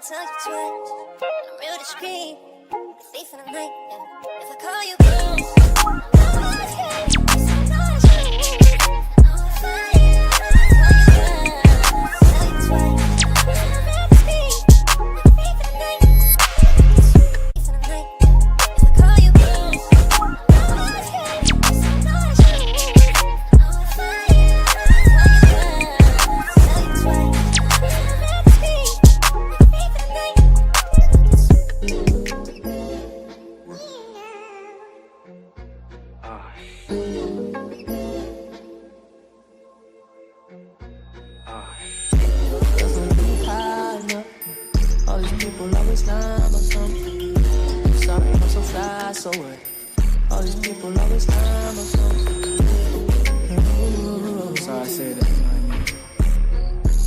tell you twice. I'm real discreet, thief in the night. Yeah. If I call you, I know it's good. I know it's true. I know it's fine. I'll tell you twice. I'm real discreet, thief in the night. Thief in the night. If I call you, I know it's good. I know it's true. I know it's fine. I'll tell you twice. I'm real discreet, thief in the night. All these people always lying about something. Sorry, I'm so fly, so what? All these people always lying about something. So I said that.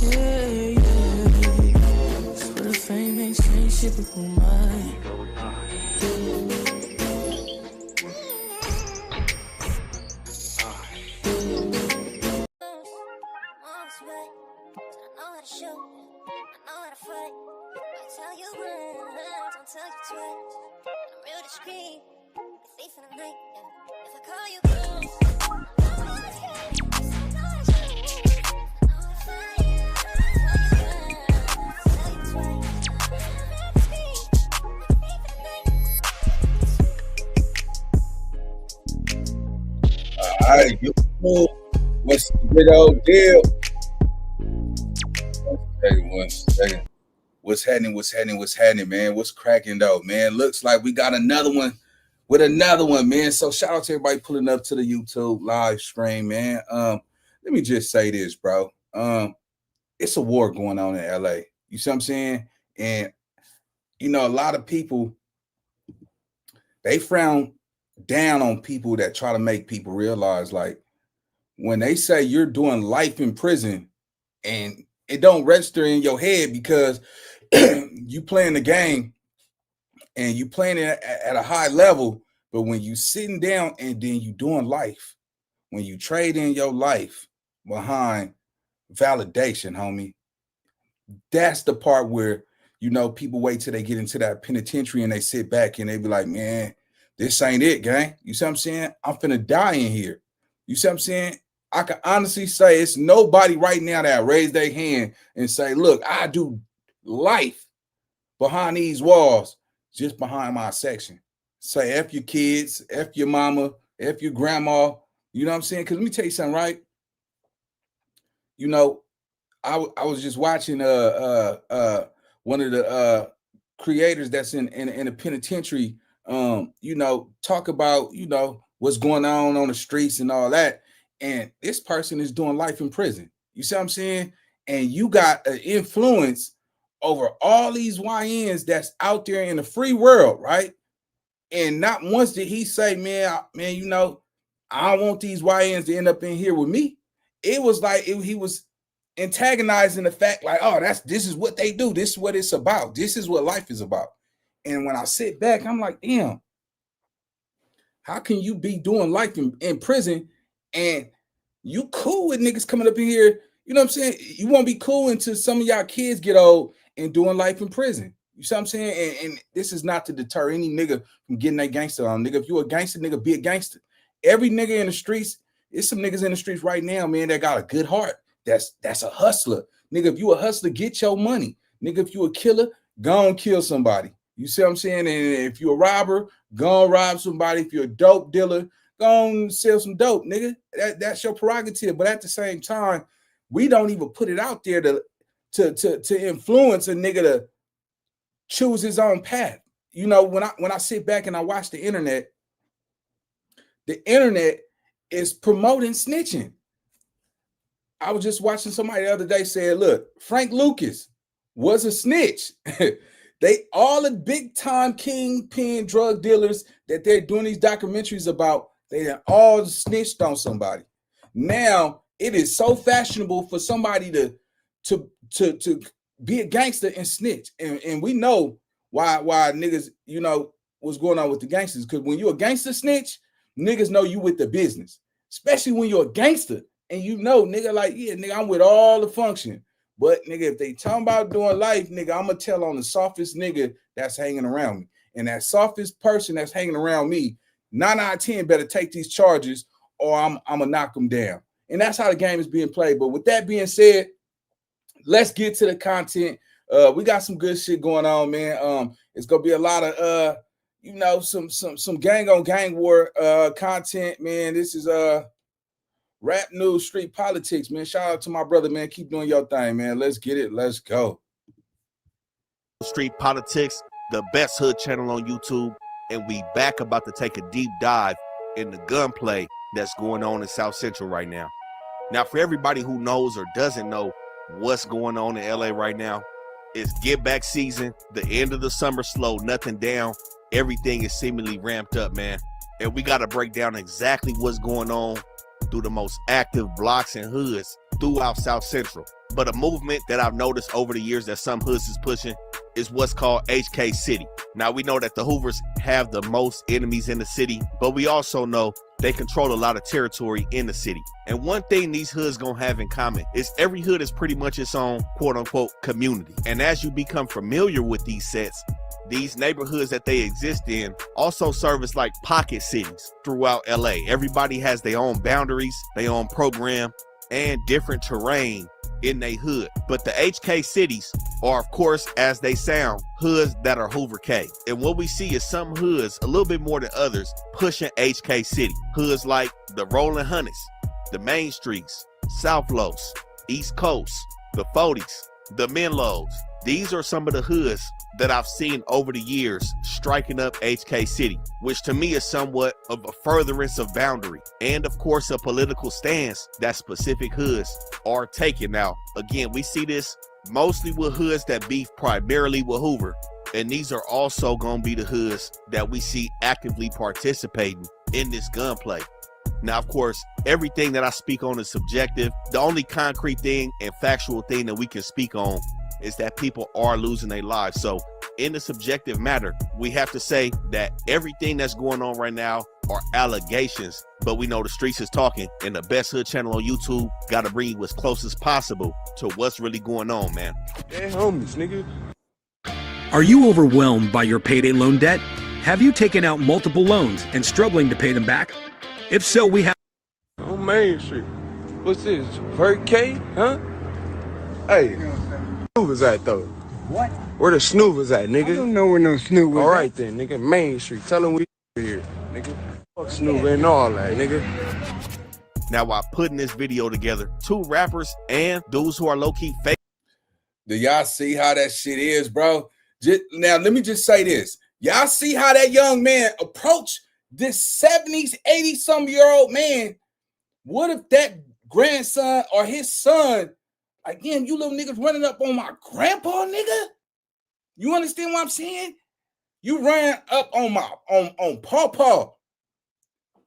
Yeah. For the fame ain't strange shit, but who mine? Mom's right, I know how to shoot, I know how to fight. I tell you once, don't tell you twice. I'm real discreet, thief in the night. Yeah. If I call you, I know it's good. I know it's true. I know it's fine. I'll tell you twice. I'm real discreet, thief in the night. All right, you cool. What's the big old deal? One second. What's happening, man? What's cracking though, man? Looks like we got another one with another one, man. So shout out to everybody pulling up to the YouTube live stream, man. Let me just say this, bro. It's a war going on in LA. You see what I'm saying? And you know, a lot of people, they frown down on people that try to make people realize, like, when they say you're doing life in prison and it don't register in your head because you playing the game and you playing it at a high level, but when you sitting down and then you doing life, when you trade in your life behind validation, homie, that's the part where, you know, people wait till they get into that penitentiary and they sit back and they be like, man, this ain't it, gang. You see what I'm saying? I'm finna die in here. You see what I'm saying? I can honestly say it's nobody right now that raise their hand and say, look, I do life behind these walls, just behind my section. Say F your kids, F your mama, F your grandma. You know what I'm saying? Because let me tell you something, right? You know, I was just watching one of the creators that's in the penitentiary, you know, talk about, you know, what's going on the streets and all that. And this person is doing life in prison. You see what I'm saying? And you got an influence over all these YNs that's out there in the free world, right? And not once did he say, man, you know, I don't want these YNs to end up in here with me. It was like he was antagonizing the fact, like, oh, this is what they do. This is what it's about. This is what life is about. And when I sit back, I'm like, damn, how can you be doing life in prison and you cool with niggas coming up in here? You know what I'm saying? You won't be cool until some of y'all kids get old and doing life in prison. You see what I'm saying? And this is not to deter any nigga from getting that gangster on. Nigga, if you a gangster, nigga, be a gangster. Every nigga in the streets, there's some niggas in the streets right now, man, that got a good heart. That's a hustler. Nigga, if you a hustler, get your money. Nigga, if you a killer, go and kill somebody. You see what I'm saying? And if you're a robber, go and rob somebody. If you're a dope dealer, go and sell some dope, nigga. That's your prerogative. But at the same time, we don't even put it out there to influence a nigga to choose his own path. You know, when I sit back and I watch the internet is promoting snitching. I was just watching somebody the other day say, look, Frank Lucas was a snitch. They all the big time kingpin drug dealers that they're doing these documentaries about, they all snitched on somebody. Now it is so fashionable for somebody to be a gangster and snitch. And we know why niggas, you know, what's going on with the gangsters. Because when you're a gangster snitch, niggas know you with the business. Especially when you're a gangster and you know, nigga, like, yeah, nigga, I'm with all the function. But nigga, if they talking about doing life, nigga, I'm gonna tell on the softest nigga that's hanging around me. And that softest person that's hanging around me, 9 out of 10 better take these charges or I'm gonna knock them down. And that's how the game is being played. But with that being said, let's get to the content. We got some good shit going on, man. It's gonna be a lot of some gang on gang war content, man. This is rap news, street politics, man. Shout out to my brother, man. Keep doing your thing, man. Let's get it. Let's go. Street Politics, the best hood channel on YouTube, and we back about to take a deep dive in the gunplay that's going on in South Central right now. Now, for everybody who knows or doesn't know what's going on in LA right now, it's get back season, the end of the summer slowed nothing down. Everything is seemingly ramped up, man. And we got to break down exactly what's going on through the most active blocks and hoods throughout South Central. But a movement that I've noticed over the years that some hoods is pushing is what's called HK City. Now, we know that the Hoovers have the most enemies in the city, but we also know they control a lot of territory in the city. And one thing these hoods gonna have in common is every hood is pretty much its own quote unquote community. And as you become familiar with these sets, these neighborhoods that they exist in also serve as like pocket cities throughout LA. Everybody has their own boundaries, their own program, and different terrain in their hood. But the HK cities are, of course, as they sound, hoods that are Hoover K. And what we see is some hoods, a little bit more than others, pushing HK City. Hoods like the Rolling Hunnids, the Main Streets, South Los, East Coast, the 40s, the Menlos. These are some of the hoods that I've seen over the years striking up HK City, which to me is somewhat of a furtherance of boundary and of course a political stance that specific hoods are taking. Now, again, we see this mostly with hoods that beef primarily with Hoover, and these are also gonna be the hoods that we see actively participating in this gunplay. Now, of course, everything that I speak on is subjective. The only concrete thing and factual thing that we can speak on is that people are losing their lives. So in the subjective matter, we have to say that everything that's going on right now are allegations, but we know the streets is talking, and the best hood channel on YouTube got to bring you as close as possible to what's really going on, man. Hey, homies, nigga. Are you overwhelmed by your payday loan debt? Have you taken out multiple loans and struggling to pay them back? If so, we have On Main Street. What's this? Vert K? Huh? Hey, Snoovers at though? What? Where the Snoovers at, nigga? I don't know where no Snoop was. All right then, nigga. Main Street. Tell them we here, nigga. Fuck Snoover and all that, nigga. Now, while putting this video together, two rappers and dudes who are low-key fake. Do y'all see how that shit is, bro? Now, let me just say this. Y'all see how that young man approached this 70s, 80-some-year-old man? What if that grandson or his son, again, you little niggas running up on my grandpa, nigga? You understand what I'm saying? You ran up on my on Pawpaw.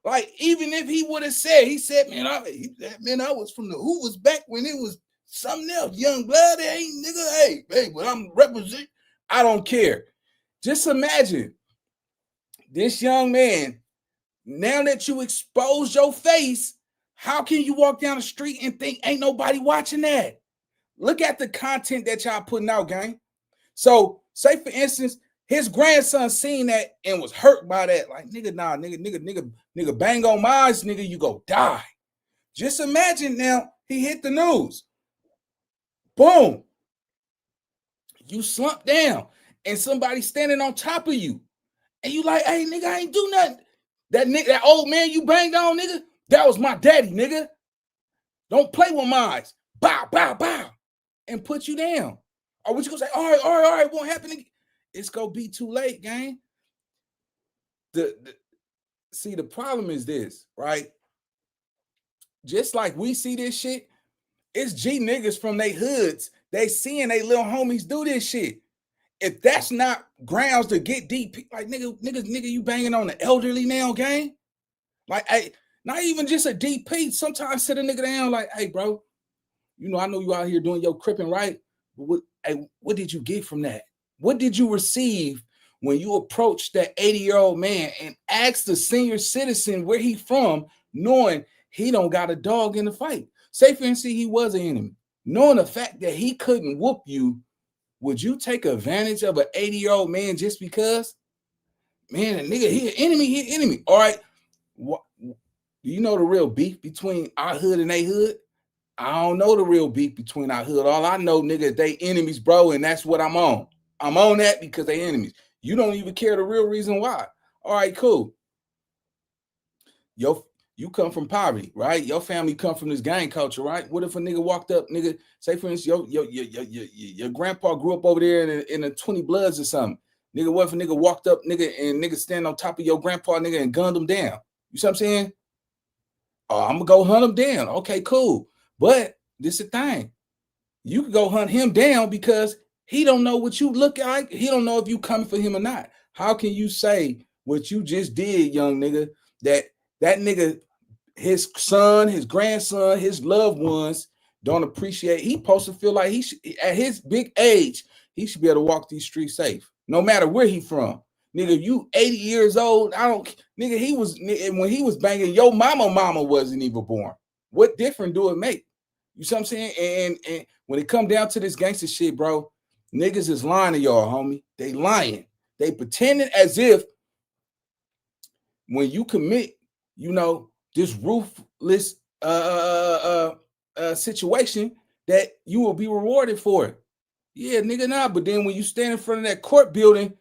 Like, even if he would have said, he said, man, I was from the Hoovers back when it was something else. Young blood, ain't nigga. Hey, but I'm representing. I don't care. Just imagine this young man, now that you expose your face, how can you walk down the street and think ain't nobody watching that? Look at the content that y'all putting out, gang. So, say for instance, his grandson seen that and was hurt by that. Like, nigga, bang on my eyes, nigga, you go die. Just imagine now he hit the news. Boom. You slump down and somebody standing on top of you. And you like, hey, nigga, I ain't do nothing. That nigga, that old man you banged on, nigga, that was my daddy, nigga. Don't play with my eyes. Bow, bow, bow. And put you down. Or what you gonna say, all right, won't happen again. It's gonna be too late, gang. See, the problem is this, right? Just like we see this shit, it's G niggas from they hoods. They seeing they little homies do this shit. If that's not grounds to get deep, like nigga, you banging on the elderly now, gang. Like, hey, not even just a DP. Sometimes sit a nigga down, like, hey, bro, you know, I know you out here doing your cripping right, but what did you get from that? What did you receive when you approached that 80-year-old man and asked the senior citizen where he from, knowing he don't got a dog in the fight? Say, for instance, he was an enemy. knowing the fact that he couldn't whoop you, would you take advantage of an 80-year-old man just because? Man, a nigga, he an enemy. All right. What, do you know the real beef between our hood and they hood? I don't know the real beef between our hood. All I know, nigga, they enemies, bro, and that's what I'm on. I'm on that because they enemies. You don't even care the real reason why. All right, cool. You come from poverty, right? Your family come from this gang culture, right? What if a nigga walked up, nigga, say for instance, your grandpa grew up over there in the 20 Bloods or something. Nigga, what if a nigga walked up, nigga, and nigga stand on top of your grandpa, nigga, and gunned him down? You see what I'm saying? Oh, I'm gonna go hunt him down. Okay, cool. But this is the thing. You can go hunt him down because he don't know what you look like. He don't know if you coming for him or not. How can you say what you just did, young nigga, that nigga, his son, his grandson, his loved ones don't appreciate? He supposed to feel like he should, at his big age, he should be able to walk these streets safe, no matter where he from. Nigga, you 80 years old. Nigga, when he was banging, your mama wasn't even born. What difference do it make? You see what I'm saying? And when it come down to this gangster shit, bro, niggas is lying to y'all, homie. They lying. They pretending as if when you commit, this ruthless situation that you will be rewarded for it. Yeah, nigga, nah. But then when you stand in front of that court building,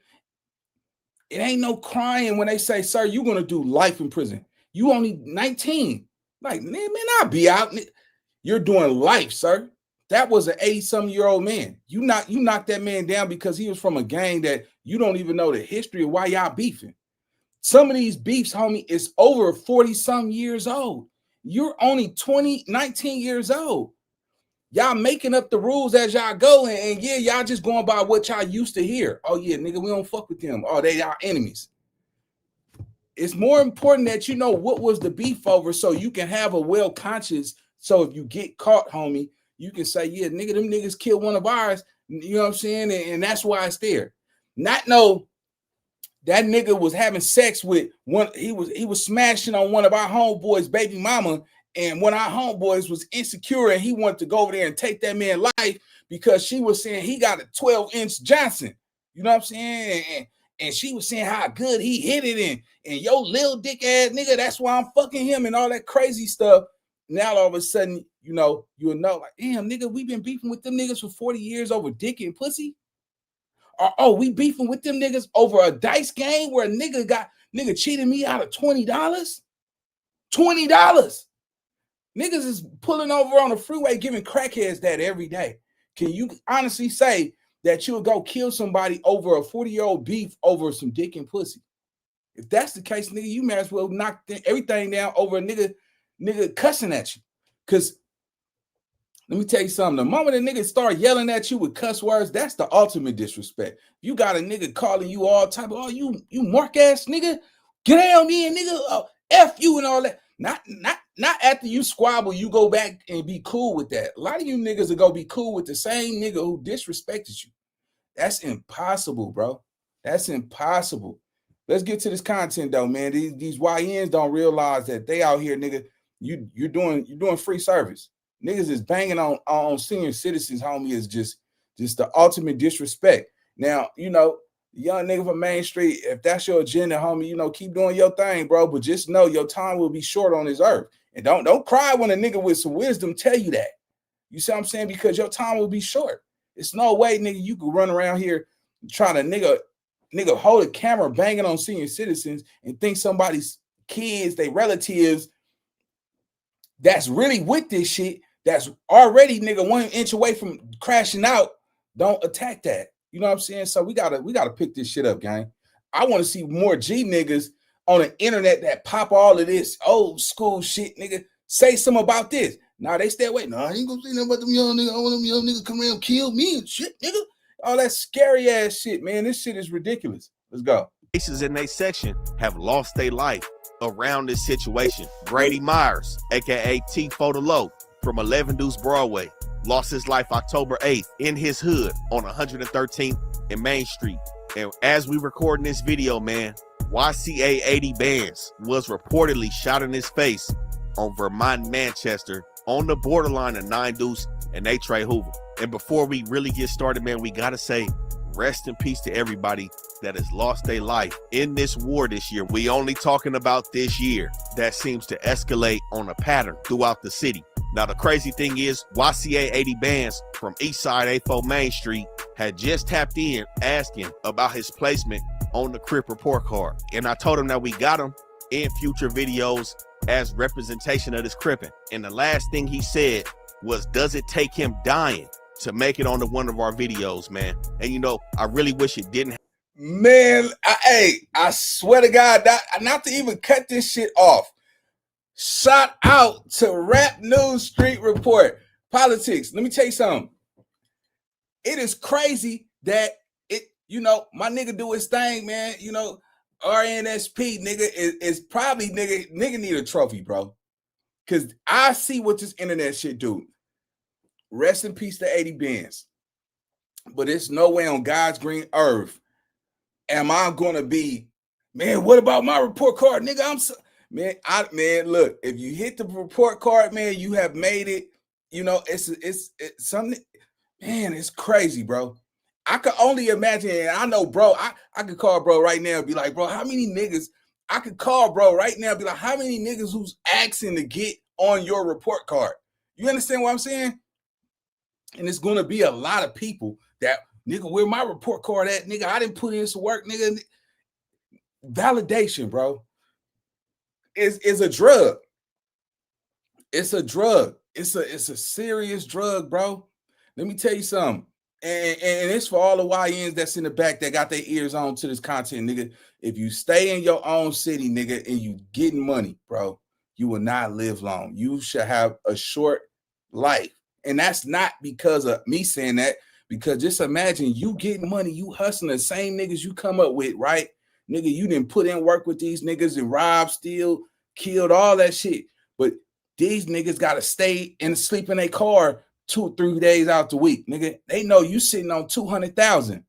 it ain't no crying when they say, sir, you're going to do life in prison. You only 19. Like, man, I'll be out. You're doing life, sir. That was an 80-something-year-old man. You knocked that man down because he was from a gang that you don't even know the history of why y'all beefing. Some of these beefs, homie, is over 40-some years old. You're only 19 years old. Y'all making up the rules as y'all go, and yeah, y'all just going by what y'all used to hear. Oh, yeah, nigga, we don't fuck with them. Oh, they our enemies. It's more important that you know what was the beef over so you can have a well conscience. So if you get caught, homie, you can say, yeah, nigga, them niggas killed one of ours. You know what I'm saying? And that's why it's there. Not know that nigga was having sex with one. He was smashing on one of our homeboys' baby mama. And one of our homeboys was insecure and he wanted to go over there and take that man's life because she was saying he got a 12-inch Johnson. You know what I'm saying? And she was saying how good he hit it and yo little dick ass nigga, that's why I'm fucking him and all that crazy stuff. Now all of a sudden, you'll know like, damn, nigga, we been beefing with them niggas for 40 years over dick and pussy. Or, oh, we beefing with them niggas over a dice game where a nigga cheated me out of $20. $20. Niggas is pulling over on the freeway giving crackheads that every day. Can you honestly say that you'll go kill somebody over a 40-year-old beef over some dick and pussy? If that's the case, nigga, you might as well knock everything down over a nigga cussing at you. Because let me tell you something. The moment a nigga start yelling at you with cuss words, that's the ultimate disrespect. You got a nigga calling you all type of, oh, you mark ass nigga, get down here, nigga, F you and all that. Not after you squabble, you go back and be cool with that. A lot of you niggas are gonna be cool with the same nigga who disrespected you. That's impossible, bro. That's impossible. Let's get to this content though, man. These YNs don't realize that they out here, nigga. You're doing free service. Niggas is banging on senior citizens, homie, is just the ultimate disrespect. Now, young nigga from Main Street, if that's your agenda, homie, keep doing your thing, bro. But just know your time will be short on this earth. And don't cry when a nigga with some wisdom tell you that. You see what I'm saying? Because your time will be short. It's no way, nigga, you could run around here trying to nigga hold a camera banging on senior citizens and think somebody's kids, they relatives that's really with this shit, that's already, nigga, 1 inch away from crashing out, don't attack that. You know what I'm saying? So we gotta pick this shit up, gang. I want to see more G niggas on the internet that pop all of this old school shit, nigga. Say something about this. Nah, they stay away. Nah, I ain't gonna say nothing about them young niggas. I want them young niggas come around and kill me and shit, nigga. All that scary ass shit, man. This shit is ridiculous. Let's go. Cases in their section have lost their life around this situation. Grady Myers, aka T Photo Low, from 11 Deuce Broadway, lost his life October 8th in his hood on 113th and Main Street. And as we recording this video, man, YCA 80 Bands was reportedly shot in his face on Vermont Manchester on the borderline of 9 Deuce and A-Trey Hoover. And before we really get started, man, we gotta say rest in peace to everybody that has lost their life in this war this year. We only talking about this year that seems to escalate on a pattern throughout the city. Now, the crazy thing is YCA 80 Bands from Eastside A4 Main Street had just tapped in asking about his placement on the Crip report card. And I told him that we got him in future videos as representation of this Crippin'. And the last thing he said was, does it take him dying to make it onto one of our videos, man? And you know, I really wish it didn't. Man, I swear to God, not to even cut this shit off. Shout out to Rap News Street Report Politics. Let me tell you something. It is crazy that my nigga do his thing, man. You know, RNSP nigga is probably nigga need a trophy, bro. Cause I see what this internet shit do. Rest in peace to 80 Bands. But it's no way on God's green earth am I gonna be, man, what about my report card? Nigga, man, look, if you hit the report card, man, you have made it. You know, it's something, man, it's crazy, bro. I could only imagine, and I know, bro, I could call bro right now and be like, bro, how many niggas, I could call bro right now and be like, how many niggas who's asking to get on your report card? You understand what I'm saying? And it's going to be a lot of people that, nigga, where my report card at? Nigga, I didn't put in some work, nigga. Validation, bro, is a drug. It's a drug. It's a serious drug, bro. Let me tell you something. And it's for all the YNs that's in the back that got their ears on to this content, nigga. If you stay in your own city, nigga, and you getting money, bro, you will not live long. You should have a short life. And that's not because of me saying that, because just imagine you getting money, you hustling the same niggas you come up with, right? Nigga, you didn't put in work with these niggas and robbed, steal, killed, all that shit. But these niggas got to stay and sleep in a car 2-3 days out the week, nigga. They know you sitting on 200,000.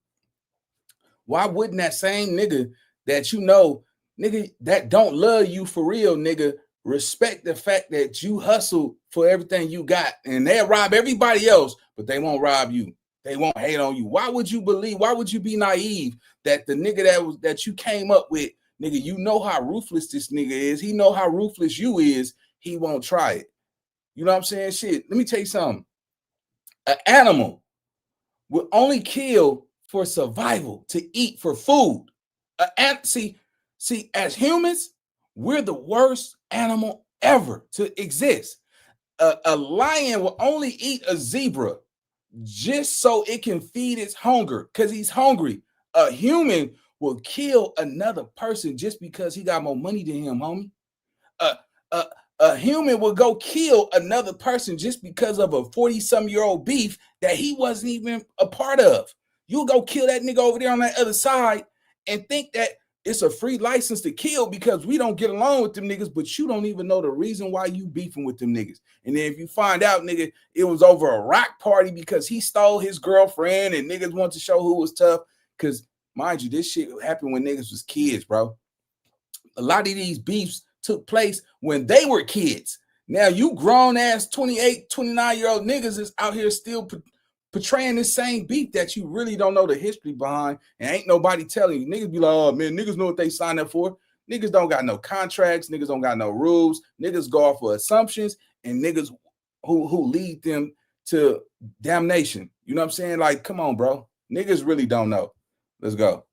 Why wouldn't that same nigga that you know, nigga, that don't love you for real, nigga, respect the fact that you hustle for everything you got, and they'll rob everybody else, but they won't rob you. They won't hate on you. Why would you believe? Why would you be naive that the nigga that you came up with, nigga, you know how ruthless this nigga is. He know how ruthless you is. He won't try it. You know what I'm saying? Shit. Let me tell you something. An animal will only kill for survival, to eat for food. See, as humans, we're the worst animal ever to exist. A lion will only eat a zebra just so it can feed its hunger, because he's hungry. A human will kill another person just because he got more money than him, homie. A human will go kill another person just because of a 40-some-year-old beef that he wasn't even a part of. You'll go kill that nigga over there on that other side and think that it's a free license to kill because we don't get along with them niggas, but you don't even know the reason why you beefing with them niggas. And then if you find out, nigga, it was over a rock party because he stole his girlfriend and niggas want to show who was tough. Because, mind you, this shit happened when niggas was kids, bro. A lot of these beefs took place when they were kids. Now you grown-ass 28, 29-year-old niggas is out here still portraying this same beef that you really don't know the history behind, and ain't nobody telling you. Niggas be like, oh man, niggas know what they signed up for. Niggas don't got no contracts, niggas don't got no rules, niggas go off for assumptions, and niggas who lead them to damnation. You know what I'm saying? Like, come on, bro. Niggas really don't know. Let's go.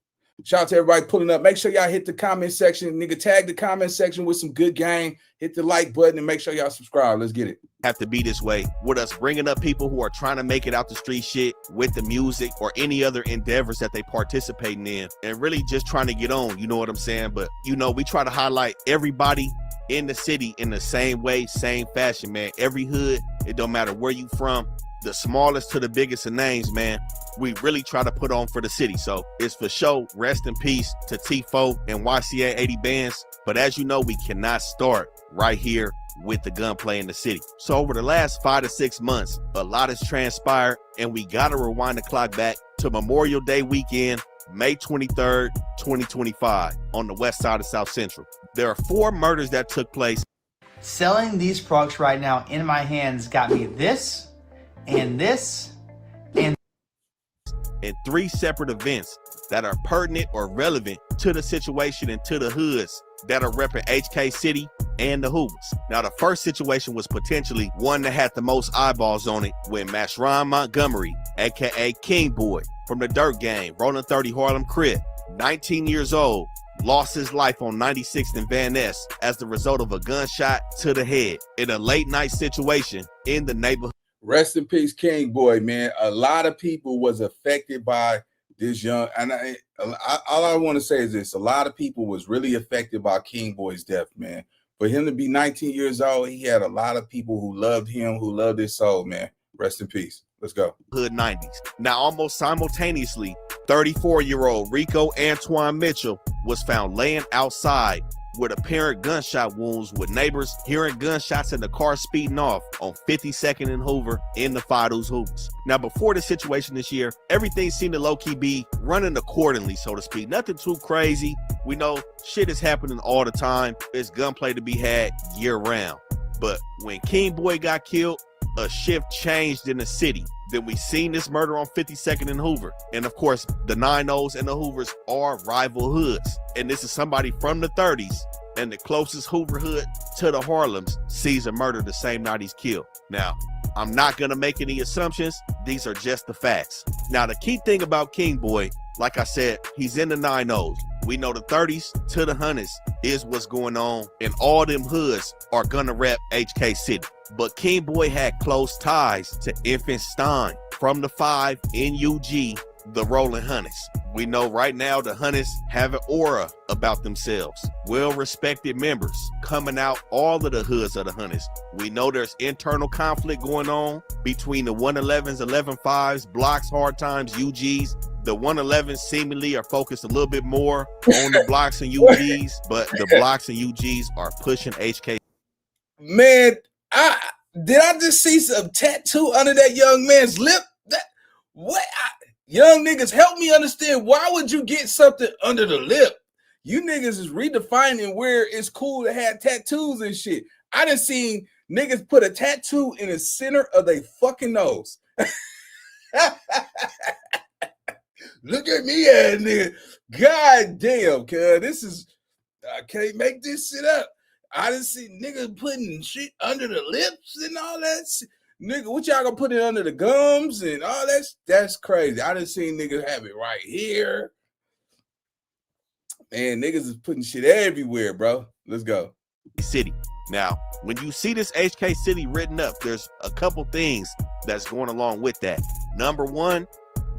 Shout out to everybody pulling up. Make sure y'all hit the comment section. Nigga, tag the comment section with some good game. Hit the like button and make sure y'all subscribe. Let's get it. Have to be this way with us bringing up people who are trying to make it out the street shit with the music or any other endeavors that they participating in, and really just trying to get on. You know what I'm saying? But, you know, we try to highlight everybody in the city in the same way, same fashion, man. Every hood, it don't matter where you from, the smallest to the biggest of names, man. We really try to put on for the city. So it's for sure. Rest in peace to T4 and YCA 80 Bands. But as you know, we cannot start right here with the gunplay in the city. So over the last 5 to 6 months, a lot has transpired, and we got to rewind the clock back to Memorial Day weekend, May 23rd, 2025, on the west side of South Central. There are 4 murders that took place. Selling these products right now in my hands got me this and this and in 3 separate events that are pertinent or relevant to the situation and to the hoods that are repping HK City and the Hoovers. Now, the first situation was potentially one that had the most eyeballs on it when Mashron Montgomery, aka King Boy, from the Dirt Gang, Rolling 30 Harlem Crib, 19 years old, lost his life on 96th and Van Ness as the result of a gunshot to the head in a late night situation in the neighborhood. Rest in peace, King Boy, man. A lot of people was affected by this young, and all I want to say is this: a lot of people was really affected by King Boy's death, man. For him to be 19 years old, he had a lot of people who loved him, who loved his soul, man. Rest in peace. Let's go. Hood 90s. Now, almost simultaneously, 34-year-old Rico Antoine Mitchell was found laying outside with apparent gunshot wounds, with neighbors hearing gunshots and the car speeding off on 52nd and Hoover in the Fido's Hoovers. Now, before the situation this year, everything seemed to low-key be running accordingly, so to speak. Nothing too crazy. We know shit is happening all the time. There's gunplay to be had year-round. But when King Boy got killed, a shift changed in the city. Then we seen this murder on 52nd and Hoover. And of course, the 9-0s and the Hoovers are rival hoods. And this is somebody from the 30s, and the closest Hoover hood to the Harlems sees a murder the same night he's killed. Now, I'm not gonna make any assumptions. These are just the facts. Now, the key thing about King Boy, like I said, he's in the 9-0s. We know the 30s to the 100s is what's going on, and all them hoods are gonna rep HK City. But King Boy had close ties to Infant Stein from the 5 NUG, the Rolling Hunters. We know right now the Hunters have an aura about themselves. Well-respected members coming out all of the hoods of the Hunters. We know there's internal conflict going on between the 111s, 11-5s, Blocks, Hard Times, UGs. The 111s seemingly are focused a little bit more on the Blocks and UGs, but the Blocks and UGs are pushing HK. Man, did I just see some tattoo under that young man's lip? Young niggas, help me understand, why would you get something under the lip? You niggas is redefining where it's cool to have tattoos and shit. I done seen niggas put a tattoo in the center of their fucking nose. Look at me, ass nigga. God damn, cuz this is, I can't make this shit up. I done see niggas putting shit under the lips and all that shit. Nigga, what y'all gonna put it under the gums and all that? That's crazy. I done seen niggas have it right here. Man, niggas is putting shit everywhere, bro. Let's go. City. Now, when you see this HK City written up, there's a couple things that's going along with that. Number one,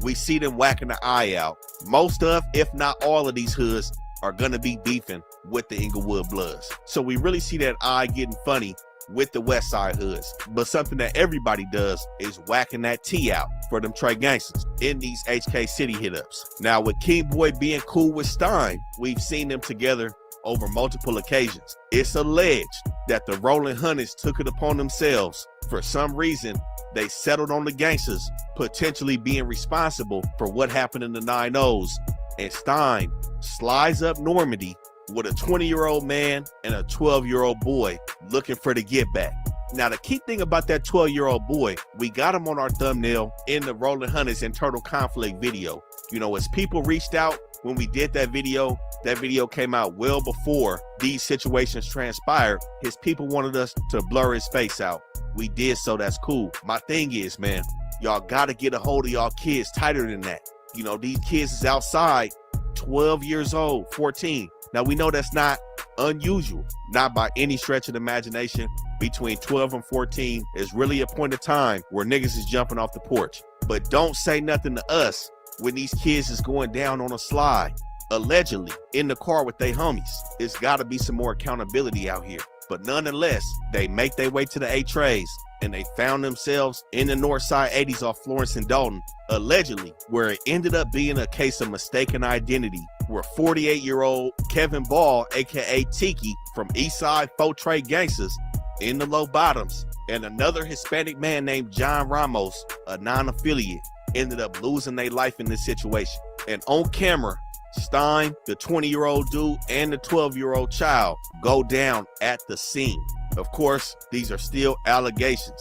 we see them whacking the eye out. Most of, if not all of these hoods are gonna be beefing with the Inglewood Bloods. So we really see that eye getting funny with the West Side hoods. But something that everybody does is whacking that T out for them Trey gangsters in these HK City hit-ups. Now, with King Boy being cool with Stein, we've seen them together over multiple occasions. It's alleged that the Rolling Hunters took it upon themselves. For some reason, they settled on the gangsters potentially being responsible for what happened in the 9-0s, and Stein slides up Normandy with a 20-year-old man and a 12-year-old boy looking for the get back. Now, the key thing about that 12-year-old boy, we got him on our thumbnail in the Rolling Hunters internal conflict video. You know, as people reached out when we did that video came out well before these situations transpired. His people wanted us to blur his face out. We did, so that's cool. My thing is, man, y'all gotta get a hold of y'all kids tighter than that. You know, these kids is outside, 12 years old, 14. Now, we know that's not unusual, not by any stretch of the imagination. Between 12 and 14 is really a point of time where niggas is jumping off the porch. But don't say nothing to us when these kids is going down on a slide, allegedly in the car with their homies. It's got to be some more accountability out here. But nonetheless, they make their way to the 8 trays, and they found themselves in the North Side 80s off Florence and Dalton, allegedly, where it ended up being a case of mistaken identity, where 48-year-old Kevin Ball, aka Tiki, from Eastside 4 Trey gangsters in the low bottoms, and another Hispanic man named John Ramos, a non-affiliate, ended up losing their life in this situation. And on camera, Stein, the 20-year-old dude, and the 12-year-old child go down at the scene. Of course, these are still allegations.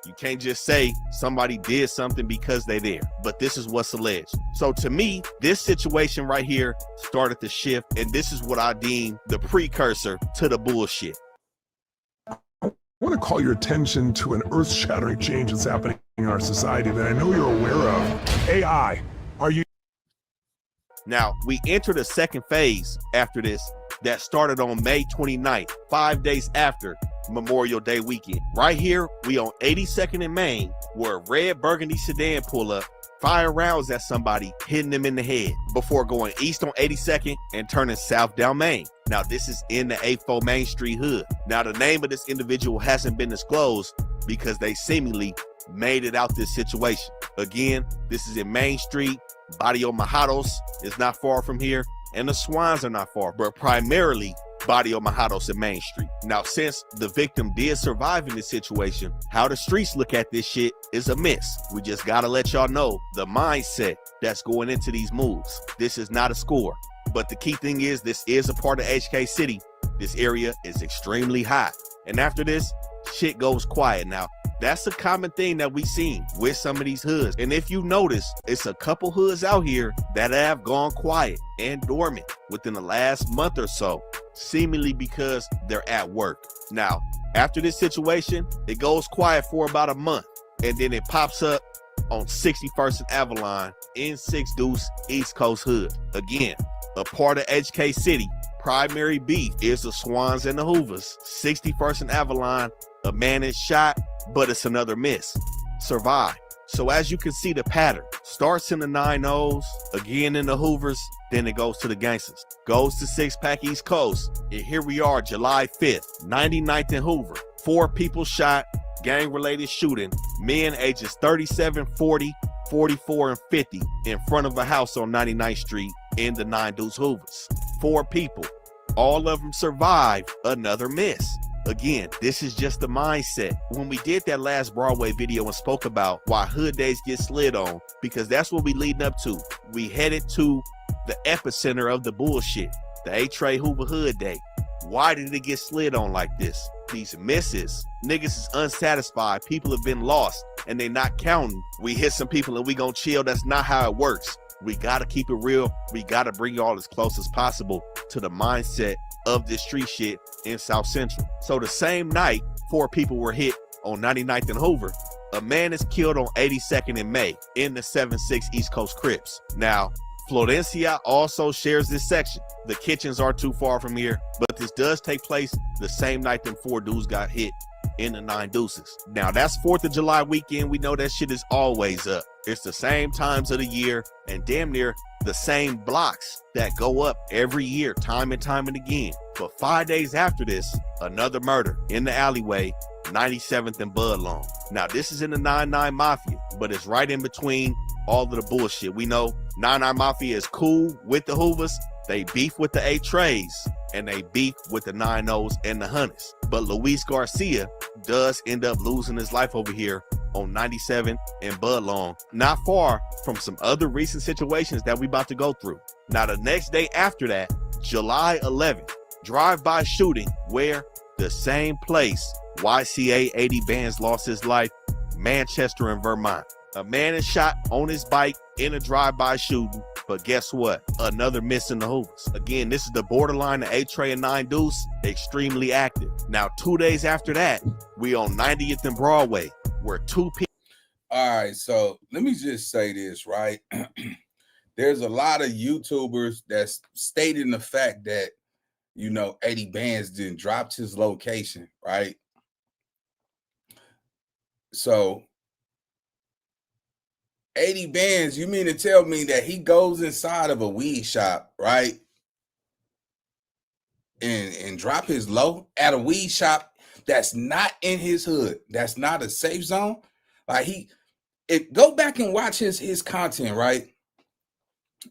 You can't just say somebody did something because they're there, but this is what's alleged. So to me, this situation right here started the shift, and this is what I deem the precursor to the bullshit. I want to call your attention to an earth-shattering change that's happening in our society that I know you're aware of. AI. Are you? Now, we entered a second phase after this that started on May 29th, 5 days after Memorial Day weekend. Right here, we on 82nd and Main, where a red burgundy sedan pull up, fire rounds at somebody, hitting them in the head before going east on 82nd and turning south down Main. Now, this is in the 84 Main Street hood. Now, the name of this individual hasn't been disclosed because they seemingly made it out this situation. Again, this is in Main Street. Barrio Majados is not far from here, and the Swans are not far, but primarily Barrio Majados and Main Street. Now, since the victim did survive in this situation, how the streets look at this shit is a miss. We just gotta let y'all know the mindset that's going into these moves. This is not a score, but the key thing is this is a part of HK City. This area is extremely hot, and after this, shit goes quiet. Now, that's a common thing that we seen with some of these hoods. And if you notice, it's a couple hoods out here that have gone quiet and dormant within the last month or so, seemingly because they're at work. Now, after this situation, it goes quiet for about a month, and then it pops up on 61st and Avalon in 6 Deuce East Coast Hood. Again, a part of HK City. Primary beef is the Swans and the Hoovers. 61st and Avalon, a man is shot, but it's another miss. Survive. So as you can see, the pattern starts in the 9-0s, again in the Hoovers, then it goes to the Gangsters. Goes to 6-Pack East Coast, and here we are, July 5th, 99th and Hoover. 4 people shot, gang-related shooting, men ages 37, 40, 44, and 50 in front of a house on 99th Street in the 9 Deuce Hoovers. 4 people. All of them survived, another miss. Again, this is just the mindset. When we did that last Broadway video and spoke about why hood days get slid on, because that's what we leading up to. We headed to the epicenter of the bullshit, the A-Tray Hoover Hood Day. Why did it get slid on like this? These misses. Niggas is unsatisfied. People have been lost and they not counting. We hit some people and we gonna chill. That's not how it works. We gotta keep it real. We gotta bring y'all as close as possible to the mindset of this street shit in South Central. So the same night, 4 people were hit on 99th and Hoover. A man is killed on 82nd and May in the 7-6 East Coast Crips. Now, Florencia also shares this section. The kitchens are too far from here, but this does take place the same night them 4 dudes got hit in the 9 Deuces. Now, that's 4th of July weekend. We know that shit is always up. It's the same times of the year and damn near the same blocks that go up every year, time and time and again. But 5 days after this, another murder in the alleyway, 97th and Budlong. Now, this is in the 9-9 Mafia, but it's right in between all of the bullshit. We know 9-9 Mafia is cool with the Hoovers. They beef with the A-Trays, and they beef with the 9-0s and the Hunters. But Luis Garcia does end up losing his life over here on 97 and Budlong, not far from some other recent situations that we about to go through. Now, the next day after that, July 11th, drive-by shooting where the same place YCA 80 Bands lost his life, Manchester in Vermont. A man is shot on his bike in a drive-by shooting, but guess what? Another miss in the Hoovers. Again, this is the borderline of A-Tray and 9 Deuce, extremely active. Now, 2 days after that, we on 90th and Broadway, where 2 people. All right, so let me just say this, right? There's a lot of YouTubers that's stating the fact that, you know, 80 Bands didn't drop his location, right? So 80 Bands, you mean to tell me that he goes inside of a weed shop, right? And drop his low at a weed shop that's not in his hood, that's not a safe zone? Like go back and watch his content, right?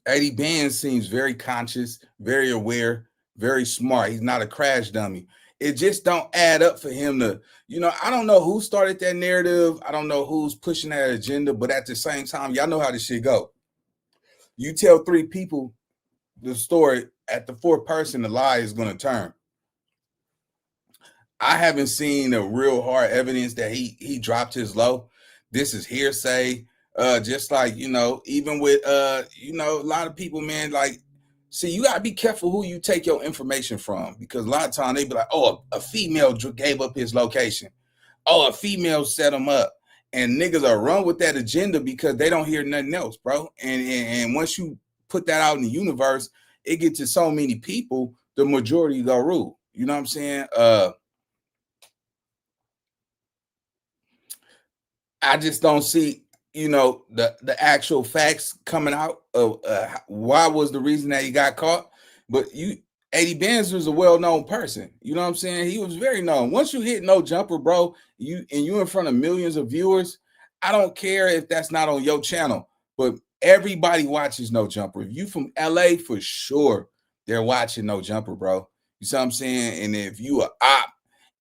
80 Bands seems very conscious, very aware, very smart. He's not a crash dummy. It just don't add up for him to, you know, I don't know who started that narrative. I don't know who's pushing that agenda, but at the same time, y'all know how this shit go. You tell 3 people the story, at the 4th person, the lie is going to turn. I haven't seen a real hard evidence that he dropped his low. This is hearsay. Just like, even with a lot of people, man, like, see, you gotta be careful who you take your information from, because a lot of times they be like, oh, a female gave up his location. Oh, a female set him up. And niggas are run with that agenda because they don't hear nothing else, bro. And once you put that out in the universe, it gets to so many people, the majority go rule. You know what I'm saying? I just don't see, the actual facts coming out of why was the reason that he got caught. But Eddie Benz was a well-known person. You know what I'm saying? He was very known. Once you hit No Jumper, bro, you in front of millions of viewers, I don't care if that's not on your channel, but everybody watches No Jumper. If you from LA, for sure, they're watching No Jumper, bro. You see what I'm saying? And if you a op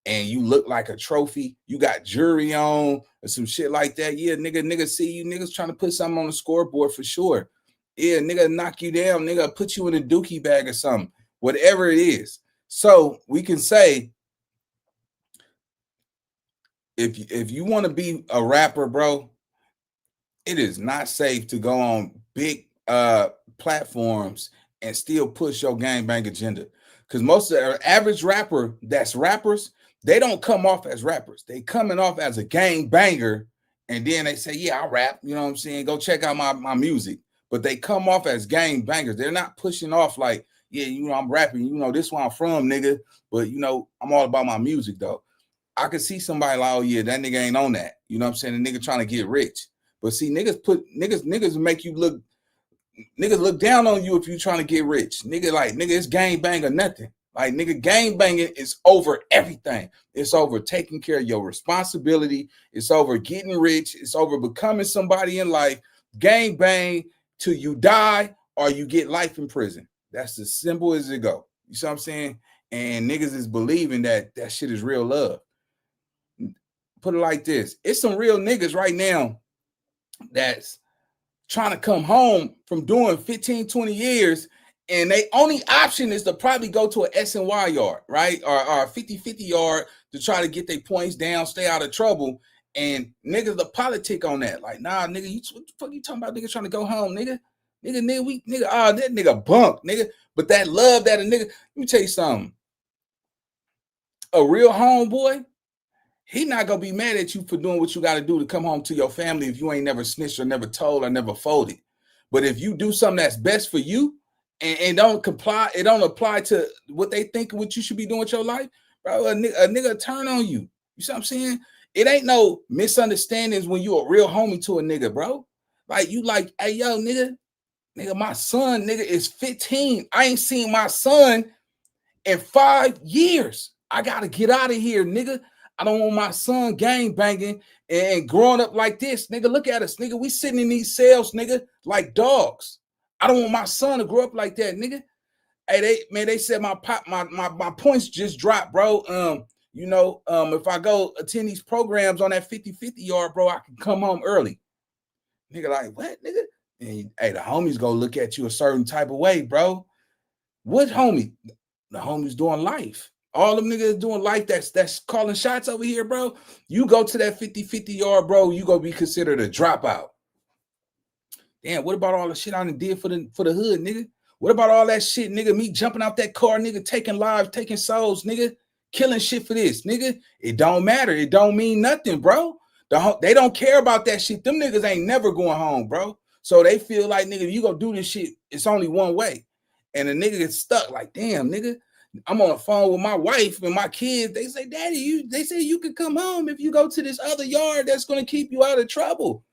and you look like a trophy, you got jewelry on or some shit like that, yeah, nigga see you, niggas trying to put something on the scoreboard for sure. Yeah, nigga knock you down, nigga put you in a dookie bag or something, whatever it is. So we can say, if you want to be a rapper, bro, it is not safe to go on big platforms and still push your gangbang agenda. Because most of the average rapper that's rappers, they don't come off as rappers. They coming off as a gang banger, and then they say, yeah, I rap. You know what I'm saying? Go check out my music. But they come off as gang bangers. They're not pushing off like, yeah, I'm rapping. This where I'm from, nigga. But, I'm all about my music, though. I could see somebody like, oh, yeah, that nigga ain't on that. You know what I'm saying? The nigga trying to get rich. But see, niggas make you look, niggas look down on you if you trying to get rich. Nigga, it's gang bang or nothing. Like, nigga, gang banging is over everything. It's over taking care of your responsibility. It's over getting rich. It's over becoming somebody in life. Gang bang till you die or you get life in prison. That's as simple as it go. You see what I'm saying? And niggas is believing that shit is real love. Put it like this. It's some real niggas right now that's trying to come home from doing 15, 20 years, and they only option is to probably go to a SNY yard, right? Or a 50-50 yard to try to get their points down, stay out of trouble. And niggas the politic on that. Like, nah, nigga, what the fuck you talking about? Nigga trying to go home, nigga. That nigga bunk, nigga. But that love that a nigga, let me tell you something. A real homeboy, he not gonna be mad at you for doing what you got to do to come home to your family if you ain't never snitched or never told or never folded. But if you do something that's best for you and don't comply, it don't apply to what they think what you should be doing with your life, bro, a nigga turn on you. You see what I'm saying? It ain't no misunderstandings when you a real homie to a nigga, bro. Like, you like, hey, yo, nigga, my son, nigga, is 15. I ain't seen my son in 5 years. I gotta get out of here, nigga. I don't want my son gang banging and growing up like this, nigga. Look at us, nigga. We sitting in these cells, nigga, like dogs. I don't want my son to grow up like that, nigga. Hey, they said my points just dropped, bro. If I go attend these programs on that 50-50 yard, bro, I can come home early. Nigga, like, what, nigga? And hey, the homies go look at you a certain type of way, bro. What homie? The homies doing life. All them niggas doing life that's calling shots over here, bro. You go to that 50-50 yard, bro, you gonna be considered a dropout. Damn, what about all the shit I done did for the hood, nigga? What about all that shit, nigga? Me jumping out that car, nigga, taking lives, taking souls, nigga, killing shit for this, nigga. It don't matter. It don't mean nothing, bro. They don't care about that shit. Them niggas ain't never going home, bro. So they feel like, nigga, if you gonna do this shit, it's only one way. And the nigga gets stuck like, damn, nigga, I'm on the phone with my wife and my kids. They say, Daddy, they say you can come home if you go to this other yard that's going to keep you out of trouble.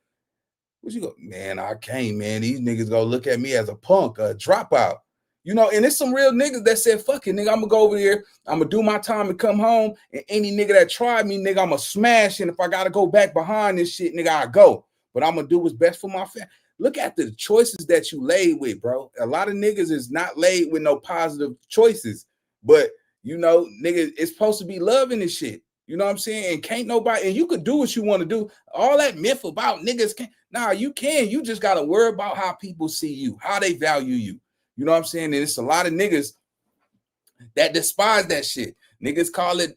What you go, man, I can't, man. These niggas gonna look at me as a punk, a dropout. And it's some real niggas that said, fuck it, nigga, I'm gonna go over here, I'm gonna do my time and come home, and any nigga that tried me, nigga, I'm gonna smash, and if I gotta go back behind this shit, nigga, I go. But I'm gonna do what's best for my family. Look at the choices that you laid with, bro. A lot of niggas is not laid with no positive choices. But, nigga, it's supposed to be loving this shit. You know what I'm saying? And can't nobody, and you could do what you want to do. All that myth about niggas can't. Nah, you can. You just got to worry about how people see you, how they value you. You know what I'm saying? And it's a lot of niggas that despise that shit. Niggas call it,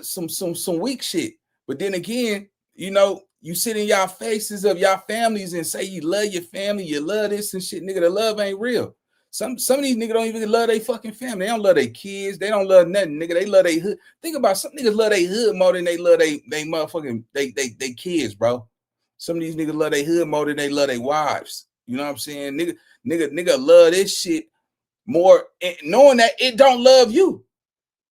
some weak shit. But then again, you sit in y'all faces of y'all families and say you love your family, you love this and shit. Nigga, the love ain't real. Some of these niggas don't even love their fucking family. They don't love their kids. They don't love nothing, nigga. They love their hood. Think about some niggas love their hood more than they love they motherfucking they kids, bro. Some of these niggas love their hood more than they love their wives. You know what I'm saying? Nigga love this shit more, knowing that it don't love you.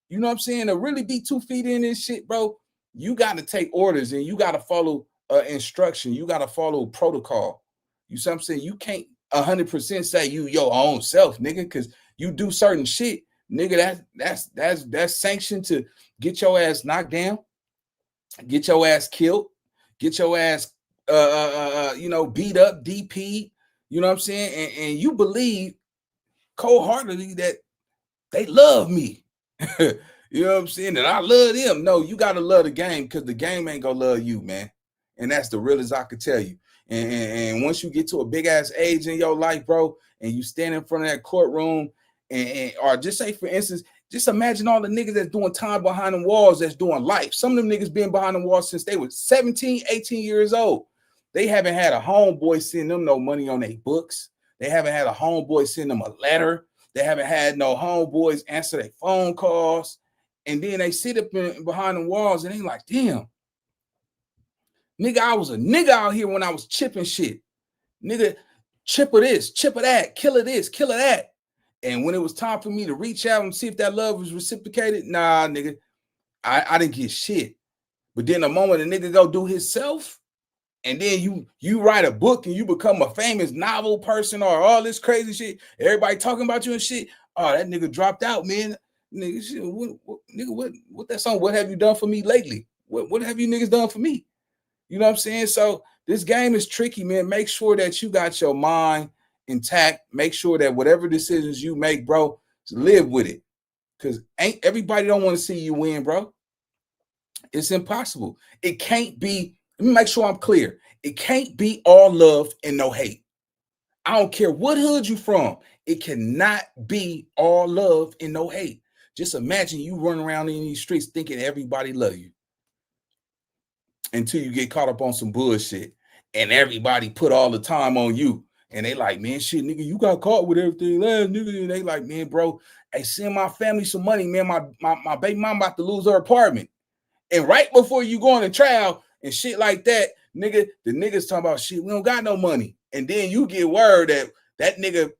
You know what I'm saying? To really be 2 feet in this shit, bro, you got to take orders and you got to follow instruction. You got to follow protocol. You see what I'm saying? You can't 100% say you your own self, nigga, because you do certain shit, nigga. That's sanctioned to get your ass knocked down, get your ass killed, get your ass beat up, DP. You know what I'm saying? And you believe cold-heartedly that they love me. You know what I'm saying? That I love them. No, you gotta love the game, because the game ain't gonna love you, man. And that's the realest I could tell you. And once you get to a big ass age in your life, bro, and you stand in front of that courtroom, or just say, for instance, just imagine all the niggas that's doing time behind the walls that's doing life. Some of them niggas been behind the walls since they were 17, 18 years old. They haven't had a homeboy send them no money on their books. They haven't had a homeboy send them a letter. They haven't had no homeboys answer their phone calls. And then they sit up behind the walls and they like, damn, nigga, I was a nigga out here when I was chipping shit. Nigga, chipper this, chipper that, killer this, killer that. And when it was time for me to reach out and see if that love was reciprocated, nah, nigga, I didn't get shit. But then the moment a nigga go do himself, and then you write a book and you become a famous novel person or all this crazy shit, everybody talking about you and shit, oh, that nigga dropped out, man. Nigga, shit, what that song, what have you done for me lately? What have you niggas done for me? You know what I'm saying? So this game is tricky, man. Make sure that you got your mind intact. Make sure that whatever decisions you make, bro, live with it. Because ain't everybody don't want to see you win, bro. It's impossible. It can't be, let me make sure I'm clear. It can't be all love and no hate. I don't care what hood you from. It cannot be all love and no hate. Just imagine you run around in these streets thinking everybody love you until you get caught up on some bullshit and everybody put all the time on you. And they like, man, shit, nigga, you got caught with everything last, nigga. And they like, man, bro, hey, send my family some money, man. My baby mom about to lose her apartment. And right before you go on the trial and shit like that, nigga, the niggas talking about shit, we don't got no money. And then you get word that nigga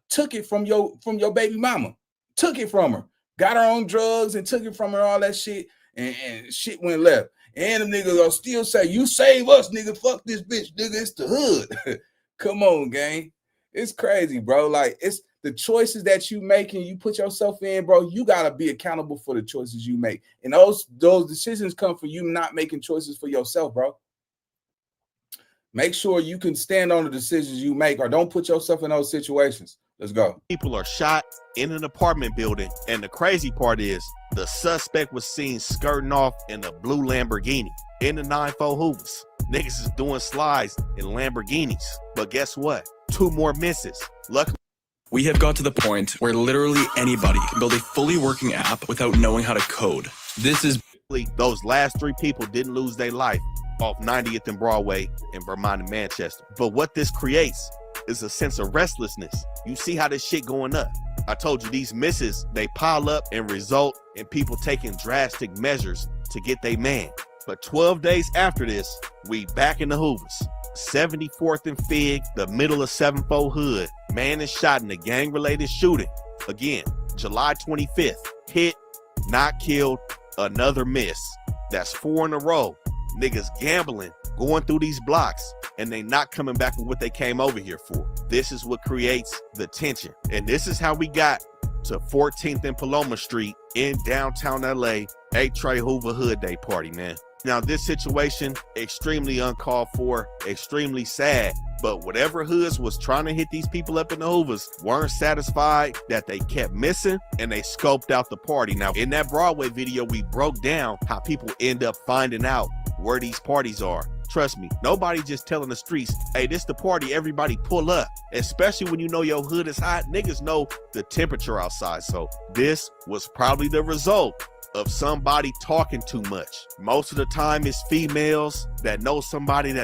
took it from your baby mama, took it from her, got her on drugs and took it from her, all that shit, and shit went left. And the niggas gonna still say, you save us, nigga, fuck this bitch, nigga, it's the hood. Come on, gang. It's crazy, bro. Like, it's the choices that you make and you put yourself in, bro. You gotta be accountable for the choices you make. And those decisions come from you not making choices for yourself, bro. Make sure you can stand on the decisions you make, or don't put yourself in those situations. Let's go. People are shot in an apartment building, and the crazy part is the suspect was seen skirting off in a blue Lamborghini in the 9-4 Hoovers. Niggas is doing slides in Lamborghinis, but guess what? 2 more misses. Luckily, we have got to the point where literally anybody can build a fully working app without knowing how to code. This is those last 3 people didn't lose their life off 90th and Broadway in Vermont and Manchester. But what this creates is a sense of restlessness. You see how this shit going up. I told you these misses, they pile up and result in people taking drastic measures to get their man. But 12 days after this, we back in the Hoovers. 74th and Fig, the middle of 7-4 hood. Man is shot in a gang-related shooting. Again, July 25th. Hit, not killed, another miss. That's 4 in a row. Niggas gambling, going through these blocks, and they not coming back with what they came over here for. This is what creates the tension. And this is how we got to 14th and Paloma Street in downtown LA, a Trey Hoover Hood Day party, man. Now, this situation, extremely uncalled for, extremely sad, but whatever hoods was trying to hit these people up in the Hoovers weren't satisfied that they kept missing, and they scoped out the party. Now, in that Broadway video, we broke down how people end up finding out where these parties are. Trust me, nobody just telling the streets, hey, this the party, everybody pull up. Especially when you know your hood is hot, niggas know the temperature outside. So this was probably the result of somebody talking too much. Most of the time it's females that know somebody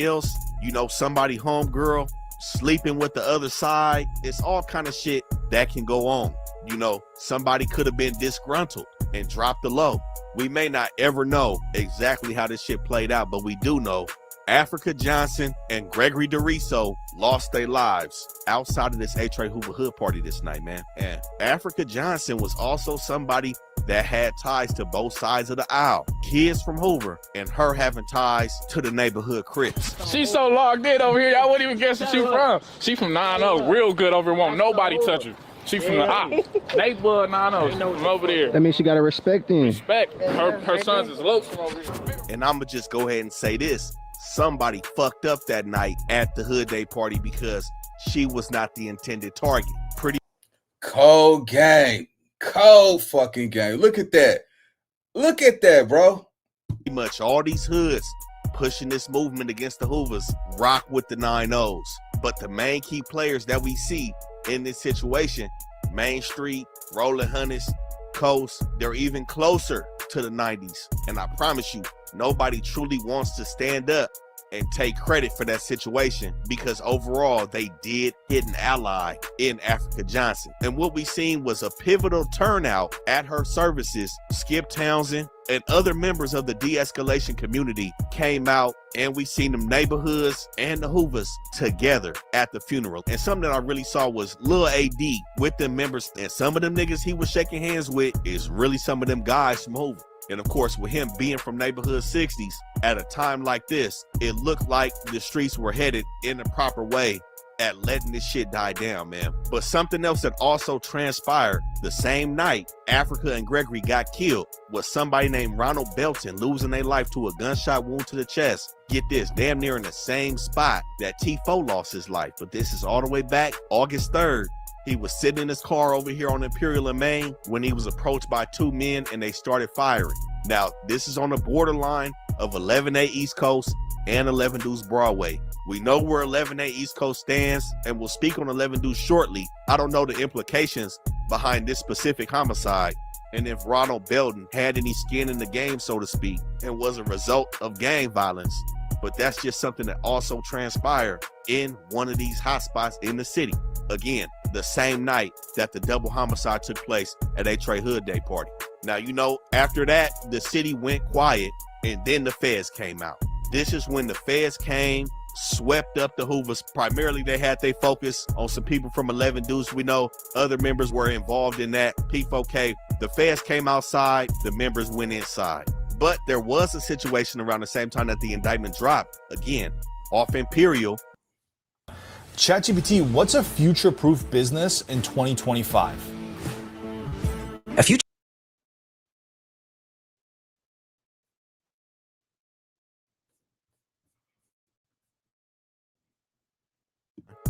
else. You know, somebody homegirl sleeping with the other side. It's all kind of shit that can go on. You know, somebody could have been disgruntled and dropped the low. We may not ever know exactly how this shit played out, but we do know Africa Johnson and Gregory DeRiso lost their lives outside of this A-Tray Hoover Hood party this night, man. And Africa Johnson was also somebody that had ties to both sides of the aisle. Kids from Hoover and her having ties to the neighborhood Crips. She's so logged in over here, I wouldn't even guess where she from. She from 9-0, real good over here, won't nobody touch her. She from the neighborhood 9-0, from over there. That means she got to respect him. Respect. Her sons is Lokes from over here. And I'ma just go ahead and say this. Somebody fucked up that night at the Hood Day party because she was not the intended target. Pretty cold game. Cold fucking game. Look at that. Look at that, bro. Pretty much all these hoods pushing this movement against the Hoovers rock with the 9-0s. But the main key players that we see in this situation, Main Street, Roland Hunnis, Coast, they're even closer to the 90s. And I promise you, nobody truly wants to stand up and take credit for that situation because overall they did hit an ally in Africa Johnson. And what we seen was a pivotal turnout at her services. Skip Townsend and other members of the de-escalation community came out, and we seen them neighborhoods and the Hoovers together at the funeral. And something that I really saw was Lil AD with them members, and some of them niggas he was shaking hands with is really some of them guys from Hoover. And of course, with him being from neighborhood 60s, at a time like this, it looked like the streets were headed in the proper way at letting this shit die down, man. But something else that also transpired the same night Africa and Gregory got killed was somebody named Ronald Belton losing their life to a gunshot wound to the chest. Get this, damn near in the same spot that T4 lost his life. But this is all the way back August 3rd. He was sitting in his car over here on Imperial and Main when he was approached by two men and they started firing. Now, this is on the borderline of 11A East Coast and 11 Deuce Broadway. We know where 11A East Coast stands, and we'll speak on 11 Deuce shortly. I don't know the implications behind this specific homicide, and if Ronald Belton had any skin in the game, so to speak, and was a result of gang violence. But that's just something that also transpired in one of these hotspots in the city. Again, the same night that the double homicide took place at A-Tray Hood Day party. Now, you know, after that, the city went quiet, and then the feds came out. This is when the feds came, swept up the Hoovers. Primarily, they had their focus on some people from 11 Deuce. We know other members were involved in that. P4K, the feds came outside, the members went inside. But there was a situation around the same time that the indictment dropped, again, off Imperial. ChatGPT, what's a future-proof business in 2025? A future.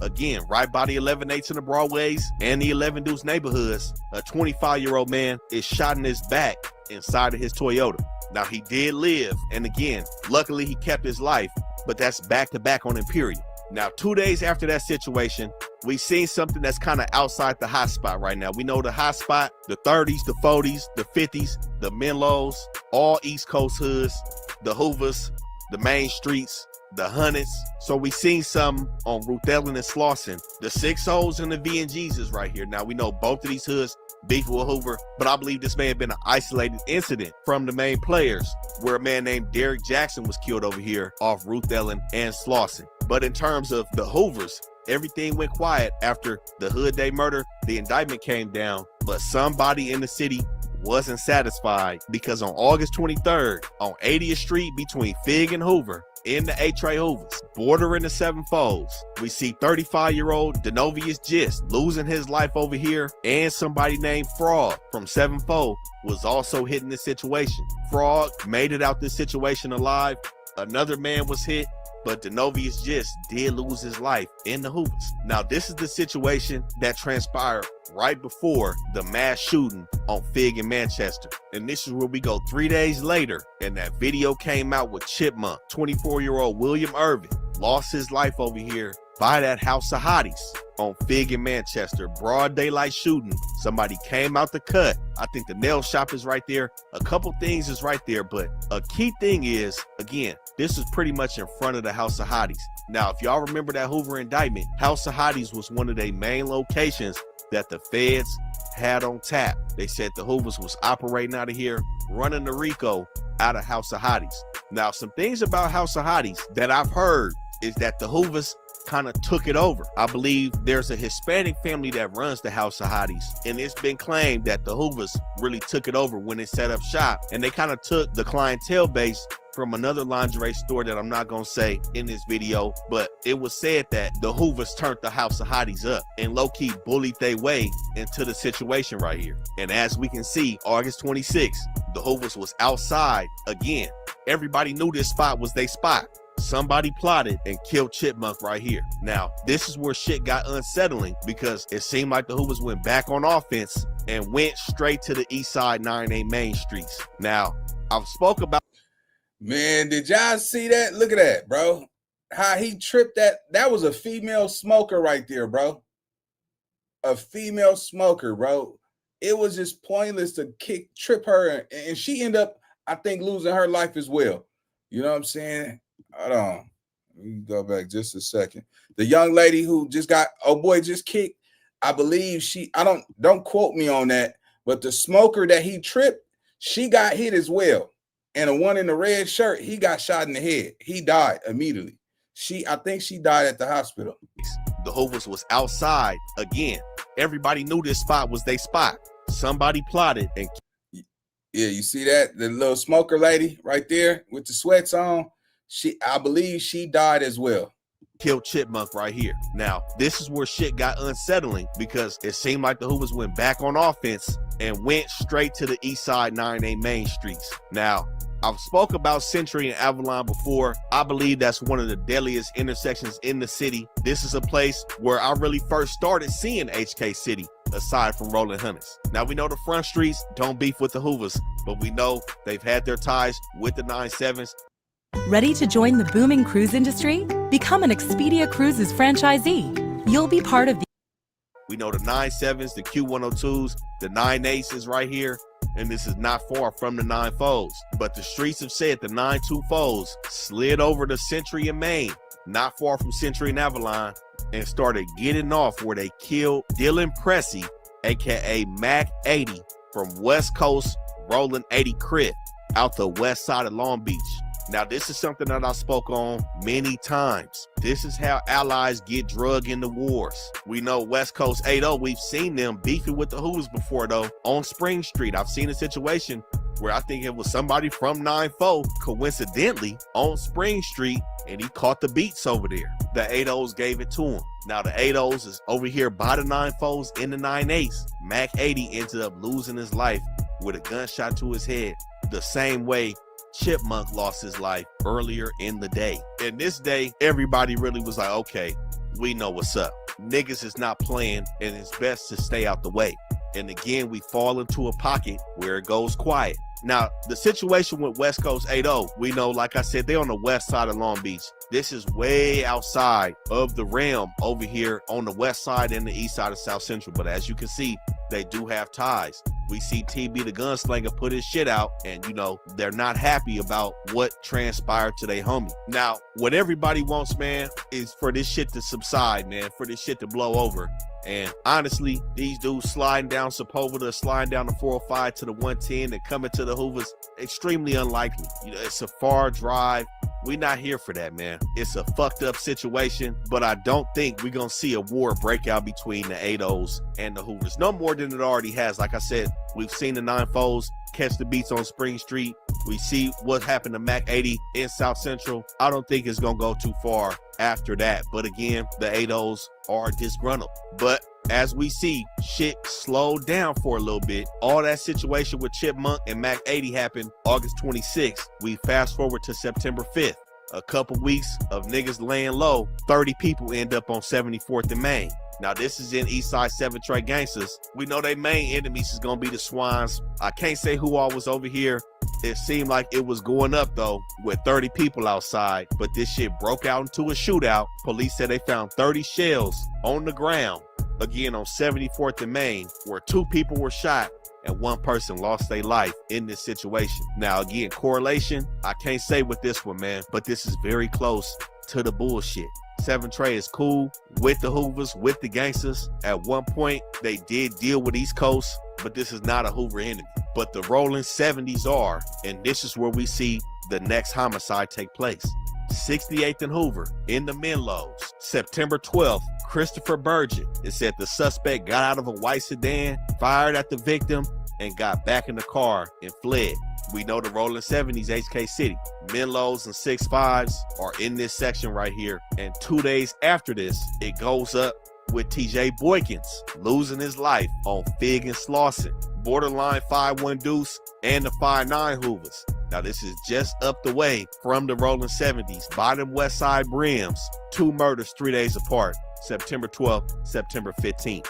Again, right by the 11-8s in the Broadways and the 11 Deuce neighborhoods, a 25-year-old man is shot in his back inside of his Toyota. Now, he did live, and again, luckily he kept his life, but that's back-to-back on Imperial. Now, 2 days after that situation, we seen something that's kind of outside the hot spot right now. We know the hot spot, the 30s, the 40s, the 50s, the Menlos, all East Coast hoods, the Hoovers, the main streets, the Hunnis. So we seen some on Ruth Ellen and Slauson. The 6-0s and the VNGs is right here. Now, we know both of these hoods beef with Hoover, but I believe this may have been an isolated incident from the main players where a man named Derek Jackson was killed over here off Ruth Ellen and Slauson. But in terms of the Hoovers, everything went quiet after the Hood Day murder. The indictment came down, but somebody in the city wasn't satisfied because on August 23rd, on 80th Street between Fig and Hoover, in the A-Tray Hoovers, bordering the Seven Folds, we see 35-year-old Denovius Gist losing his life over here, and somebody named Frog from Seven Fold was also hit in this situation. Frog made it out this situation alive. Another man was hit but Denovius Gist did lose his life in the Hoovers. Now, this is the situation that transpired right before the mass shooting on Fig in Manchester. And this is where we go 3 days later, and that video came out with Chipmunk. 24-year-old William Irvin lost his life over here by that house of hotties on Fig in Manchester. Broad daylight shooting. Somebody came out the cut. I think the nail shop is right there. A couple things is right there, but a key thing is, again, this is pretty much in front of the house of hotties. Now, if y'all remember that Hoover indictment, house of hotties was one of their main locations that the feds had on tap. They said the Hoovers was operating out of here, running the RICO out of house of hotties. Now, some things about house of hotties that I've heard is that the Hoovers kind of took it over. I believe there's a Hispanic family that runs the house of hotties, and it's been claimed that the Hoovers really took it over when they set up shop, and they kind of took the clientele base from another lingerie store that I'm not gonna say in this video, but it was said that the Hoovers turned the house of hotties up and low-key bullied their way into the situation right here. And as we can see, August 26th, the Hoovers was outside again. Everybody knew this spot was their spot. Somebody plotted and killed Chipmunk right here. Now, this is where shit got unsettling, because it seemed like the Hoovers went back on offense and went straight to the east side 9A main streets. Now, I've spoke about... Man, did y'all see that? Look at that, bro. How he tripped that. That was a female smoker right there, bro. A female smoker, bro. It was just pointless to trip her, and she ended up, I think, losing her life as well. You know what I'm saying? Hold on. Let me go back just a second. The young lady who just got, just kicked, I believe don't quote me on that, but the smoker that he tripped, she got hit as well. And the one in the red shirt, he got shot in the head. He died immediately. I think she died at the hospital. The Hoovers was outside again. Everybody knew this spot was their spot. Somebody plotted and... Yeah, you see that? The little smoker lady right there with the sweats on, I believe she died as well. Killed Chipmunk right here. Now, this is where shit got unsettling, because it seemed like the Hoovers went back on offense and went straight to the east side 9A main streets. Now, I've spoke about Century and Avalon before. I believe that's one of the deadliest intersections in the city. This is a place where I really first started seeing HK City, aside from Roland Hunters. Now, we know the front streets don't beef with the Hoovers, but we know they've had their ties with the 9-7s. Ready to join the booming cruise industry? Become an Expedia Cruises franchisee. You'll be part of the... We know the 9-7s, the Q102s, the 9-8s is right here, and this is not far from the 9-4s. But the streets have said the 9-2-4s slid over to Century and Main, not far from Century and Avalon, and started getting off where they killed Dylan Pressey, aka Mac 80, from West Coast Roland 80 Crip, out the west side of Long Beach. Now, this is something that I spoke on many times. This is how allies get drug into wars. We know West Coast 80, we've seen them beefing with the Hoovers before, though. On Spring Street, I've seen a situation where I think it was somebody from 9-4, coincidentally, on Spring Street, and he caught the beats over there. The 80s gave it to him. Now, the 80s is over here by the 9-4s in the 9-8s. Mac 80 ended up losing his life with a gunshot to his head, the same way Chipmunk lost his life earlier in the day. And this day, everybody really was like, okay, we know what's up. Niggas is not playing, and it's best to stay out the way. And again, we fall into a pocket where it goes quiet. Now, the situation with West Coast 80, we know, like I said, they're on the west side of Long Beach. This is way outside of the realm over here on the west side and the east side of South Central. But as you can see, they do have ties. We see TB the gunslinger put his shit out, and you know, they're not happy about what transpired to their homie. Now, what everybody wants, man, is for this shit to subside, man, for this shit to blow over. And honestly, these dudes sliding down Sepulveda, sliding down the 405 to the 110 and coming to the Hoovers, extremely unlikely. You know, it's a far drive. We're not here for that, man. It's a fucked up situation, but I don't think we're going to see a war break out between the 80s and the Hoovers. No more than it already has. Like I said, we've seen the 9-4s catch the beats on Spring Street. We see what happened to Mac 80 in South Central. I don't think it's going to go too far after that. But again, the 80s are disgruntled. But as we see, shit slowed down for a little bit. All that situation with Chipmunk and Mac 80 happened August 26th. We fast forward to September 5th. A couple weeks of niggas laying low, 30 people end up on 74th and Main. Now, this is in Eastside 7 Trey Gangsters. We know they main enemies is going to be the Swans. I can't say who all was over here. It seemed like it was going up, though, with 30 people outside. But this shit broke out into a shootout. Police said they found 30 shells on the ground, again on 74th and Main, where 2 people were shot and 1 person lost their life in this situation. Now, again, correlation, I can't say with this one, man, but this is very close to the bullshit. 7 Trey is cool with the Hoovers, with the gangsters. At one point, they did deal with East Coast, but this is not a Hoover enemy. But the rolling 70s are, and this is where we see the next homicide take place. 68th and Hoover in the Menlos, September 12th, Christopher Burgett. It said the suspect got out of a white sedan, fired at the victim, and got back in the car and fled. We know the rolling 70s, HK City. Menlos and 6.5s are in this section right here. And 2 days after this, it goes up with TJ Boykins losing his life on Fig and Slauson. Borderline 5-1 Deuce and the 5-9 Hoovers. Now, this is just up the way from the rolling 70s. Bottom West Side Brims. 2 murders 3 days apart. September 12th, September 15th.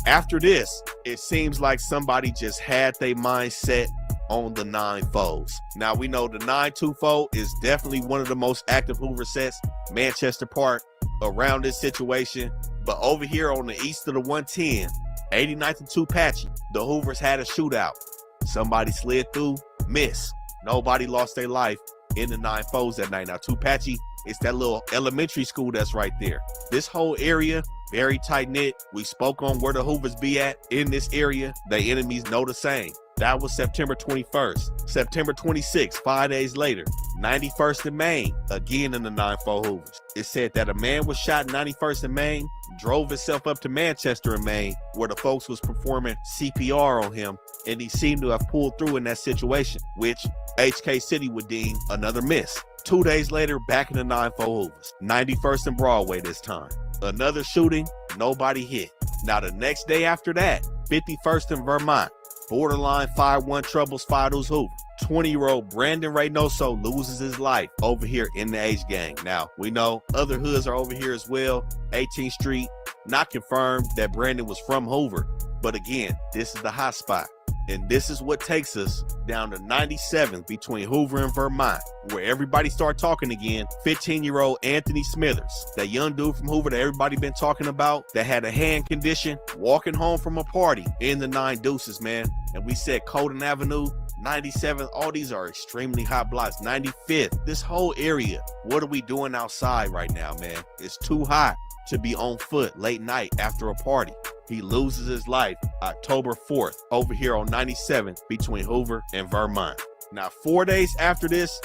After this, it seems like somebody just had their mind set on the 9-4s. Now, we know the 924 is definitely one of the most active Hoover sets, Manchester Park, around this situation. But over here on the east of the 110, 89th and 2 Patchy, the Hoovers had a shootout. Somebody slid through, missed. Nobody lost their life in the 9-4s that night. Now, 2 Patchy, it's that little elementary school that's right there. This whole area, very tight-knit. We spoke on where the Hoovers be at in this area. The enemies know the same. That was September 21st. September 26th, 5 days later, 91st and Main, again in the 9-4 Hoovers. It said that a man was shot in 91st and Main, drove himself up to Manchester and Main, where the folks was performing CPR on him, and he seemed to have pulled through in that situation, which HK City would deem another miss. 2 days later, back in the 9-4 Hoovers, 91st and Broadway this time. Another shooting, nobody hit. Now, the next day after that, 51st in Vermont, borderline 5-1 troubles, Fido's Hoover. 20-year-old Brandon Reynoso loses his life over here in the H gang. Now, we know other hoods are over here as well. 18th Street, not confirmed that Brandon was from Hoover. But again, this is the hot spot. And this is what takes us down to 97th between Hoover and Vermont, where everybody started talking again. 15-year-old Anthony Smithers, that young dude from Hoover that everybody been talking about, that had a hand condition, walking home from a party in the 9 Deuces, man. And we said Colden Avenue, 97th, all these are extremely hot blocks. 95th, this whole area. What are we doing outside right now, man? It's too hot to be on foot late night after a party. He loses his life October 4th over here on 97th between Hoover and Vermont. Now, 4 days after this,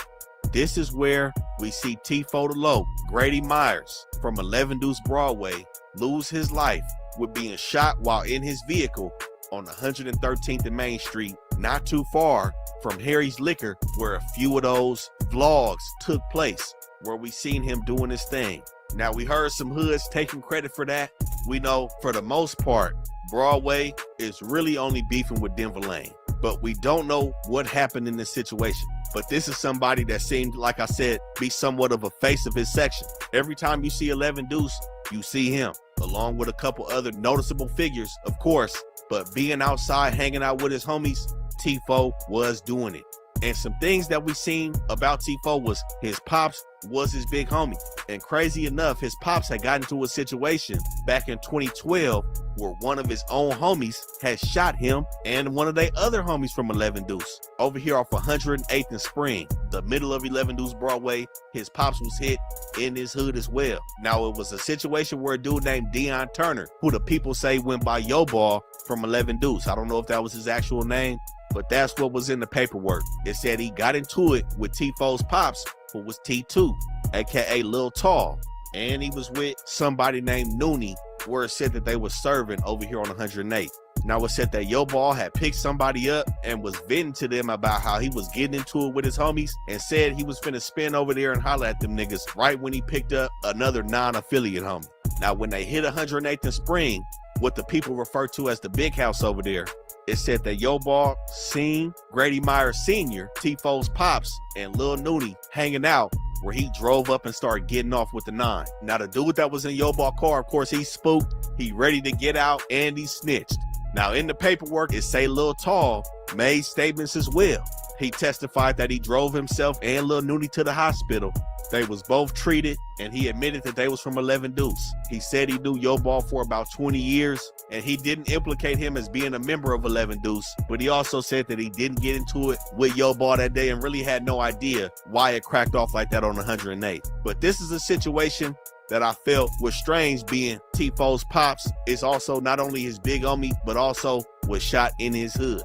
this is where we see T-Fo the Low, Grady Myers from 11 Deuce Broadway, lose his life with being shot while in his vehicle on 113th and Main Street, not too far from Harry's Liquor, where a few of those vlogs took place, where we seen him doing his thing. Now, we heard some hoods taking credit for that. We know for the most part, Broadway is really only beefing with Denver Lane, but we don't know what happened in this situation. But this is somebody that seemed, like I said, be somewhat of a face of his section. Every time you see 11 Deuce, you see him, along with a couple other noticeable figures, of course, but being outside, hanging out with his homies, T-Fo was doing it. And some things that we seen about T4 was his pops was his big homie. And crazy enough, his pops had gotten into a situation back in 2012 where one of his own homies had shot him and one of their other homies from 11 Deuce. Over here off 108th and Spring, the middle of 11 Deuce Broadway, his pops was hit in his hood as well. Now, it was a situation where a dude named Deion Turner, who the people say went by Yo Ball from 11 Deuce. I don't know if that was his actual name, but that's what was in the paperwork. It said he got into it with T4's pops, who was T2, aka Lil Tall, and he was with somebody named Noonie, where it said that they were serving over here on 108. Now, it said that Yo Ball had picked somebody up and was venting to them about how he was getting into it with his homies and said he was finna spin over there and holler at them niggas right when he picked up another non-affiliate homie. Now, when they hit 108th and Spring, what the people refer to as the big house over there, it said that Yo Ball seen Grady Myers Sr., T4's pops, and Lil Noonie hanging out, where he drove up and started getting off with the 9. Now, the dude that was in Yo Ball car, of course, he's spooked, he ready to get out, and he snitched. Now, in the paperwork, it say Lil Tall made statements as well. He testified that he drove himself and Lil Noonie to the hospital. They was both treated, and he admitted that they was from 11 Deuce. He said he knew Yo Ball for about 20 years, and he didn't implicate him as being a member of 11 Deuce, but he also said that he didn't get into it with Yo Ball that day and really had no idea why it cracked off like that on 108. But this is a situation that I felt was strange, being T4's pops is also not only his big homie, but also was shot in his hood.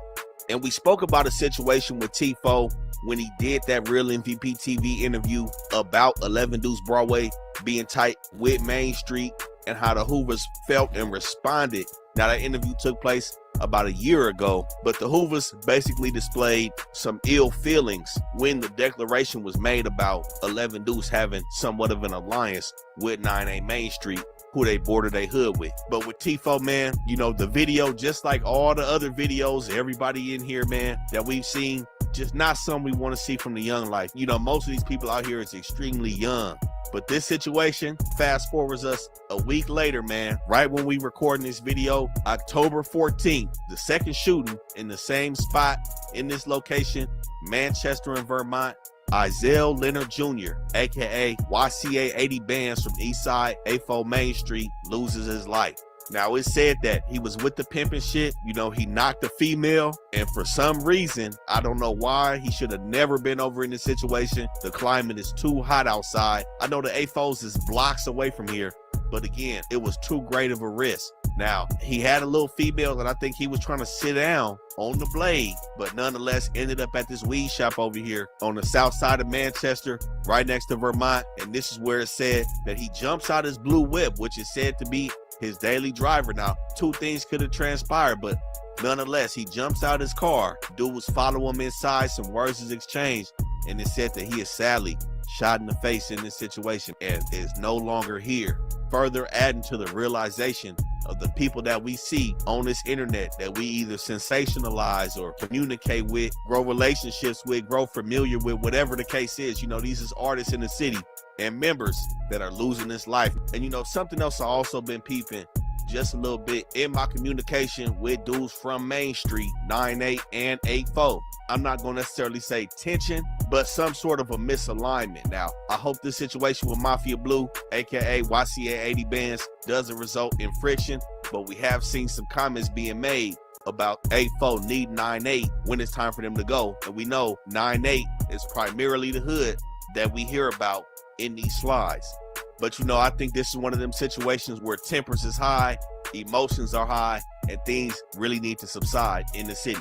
And we spoke about a situation with T4 when he did that Real MVP TV interview about 11 Deuce Broadway being tight with Main Street and how the Hoovers felt and responded. Now, that interview took place about a year ago, but the Hoovers basically displayed some ill feelings when the declaration was made about 11 Deuce having somewhat of an alliance with 9A Main Street, who they bordered their hood with. But with T4, man, you know, the video, just like all the other videos, everybody in here, man, that we've seen, just not something we want to see from the young life. You know, most of these people out here is extremely young. But this situation fast forwards us a week later, man, right when we recording this video, October 14th, the second shooting in the same spot in this location, Manchester and Vermont. Izell Leonard Jr., aka YCA 80 Bands from Eastside A4 Main Street, loses his life. Now, it said that he was with the pimp and shit. You know, he knocked a female, and for some reason, I don't know why, he should have never been over in this situation. The climate is too hot outside. I know the A4s is blocks away from here, but again, it was too great of a risk. Now, he had a little female that I think he was trying to sit down on the blade, but nonetheless ended up at this weed shop over here on the south side of Manchester, right next to Vermont. And this is where it said that he jumps out his blue whip, which is said to be his daily driver. Now, two things could have transpired, but nonetheless, he jumps out his car. Dude was following him inside, some words is exchanged, and it said that he is sadly shot in the face in this situation and is no longer here. Further adding to the realization of the people that we see on this internet that we either sensationalize or communicate with, grow relationships with, grow familiar with, whatever the case is. You know, these is artists in the city and members that are losing this life. And you know, something else I also been peeping just a little bit in my communication with dudes from Main Street, 9-8 and 8-4. I'm not going to necessarily say tension, but some sort of a misalignment. Now, I hope this situation with Mafia Blue, aka YCA 80 Bands, doesn't result in friction, but we have seen some comments being made about 8-4 need 9-8 when it's time for them to go. And we know 9-8 is primarily the hood that we hear about in these slides. But you know, I think this is one of them situations where tempers is high, emotions are high, and things really need to subside in the city.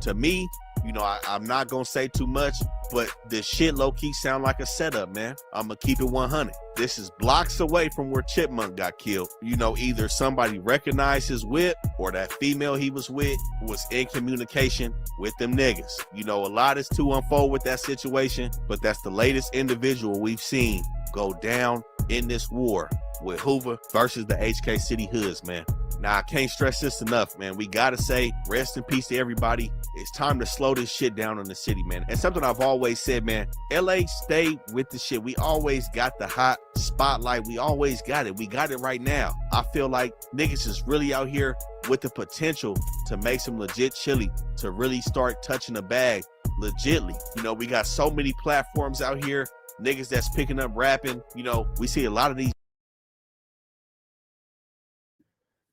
To me, you know, I'm not gonna say too much, but this shit low-key sound like a setup, man. I'm gonna keep it 100. This is blocks away from where Chipmunk got killed. You know, either somebody recognized his whip or that female he was with was in communication with them niggas. You know, a lot is to unfold with that situation, but that's the latest individual we've seen go down in this war with Hoover versus the HK City Hoods, man. Now, I can't stress this enough, man. We gotta say rest in peace to everybody. It's time to slow this shit down in the city, man. And something I've always said, man, LA stay with the shit. We always got the hot spotlight. We always got it. We got it right now. I feel like niggas is really out here with the potential to make some legit chili, to really start touching the bag legitly. You know, we got so many platforms out here, niggas that's picking up rapping. You know, we see a lot of these.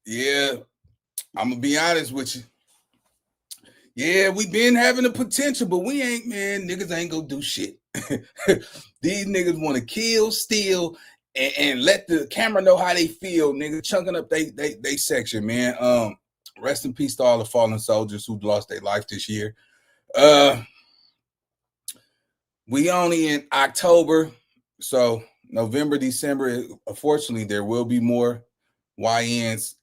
Yeah, I'm gonna be honest with you. Yeah, we been having the potential, but we ain't, man. Niggas ain't gonna do shit. These niggas want to kill, steal, and let the camera know how they feel, nigga. Chunking up they section, man. Rest in peace to all the fallen soldiers who lost their life this year. We only in October, so November, December. Unfortunately, there will be more YNs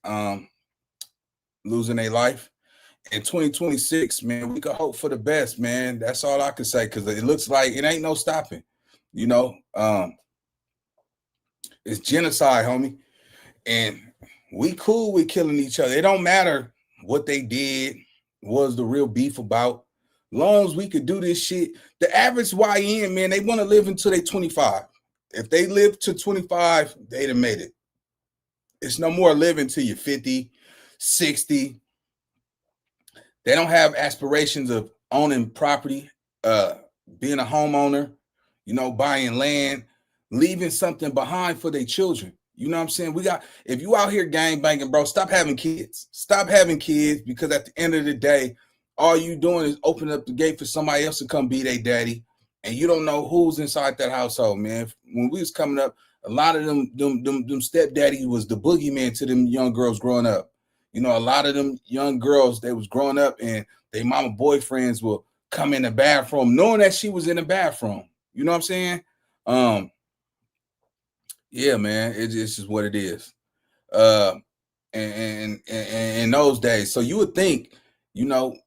losing their life. In 2026, man, we can hope for the best, man. That's all I can say, because it looks like it ain't no stopping. You know, it's genocide, homie. And we cool with killing each other. It don't matter what they did, was the real beef about. Long as we could do this shit. The average YN, man, they want to live until they 25. If they live to 25, they'd have made it. It's no more living till you're 50, 60. They don't have aspirations of owning property, being a homeowner, you know, buying land, leaving something behind for their children. You know what I'm saying? If you out here gang banging, bro, stop having kids. Stop having kids, because at the end of the day, all you doing is opening up the gate for somebody else to come be their daddy. And you don't know who's inside that household, man. When we was coming up, a lot of them stepdaddy was the boogeyman to them young girls growing up. You know, a lot of them young girls, they was growing up and their mama boyfriends will come in the bathroom knowing that she was in the bathroom. You know what I'm saying? Yeah, man, it's just what it is. And in those days, so you would think, you know,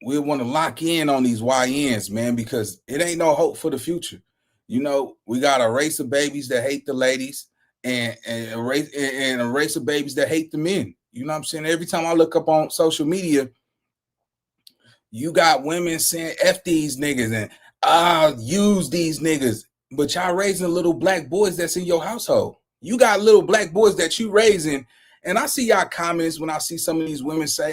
we want to lock in on these YNs, man, because it ain't no hope for the future. You know, we got a race of babies that hate the ladies, and a race of babies that hate the men. You know what I'm saying? Every time I look up on social media, you got women saying F these niggas and use these niggas. But y'all raising little black boys that's in your household. You got little black boys that you raising. And I see y'all comments when I see some of these women say,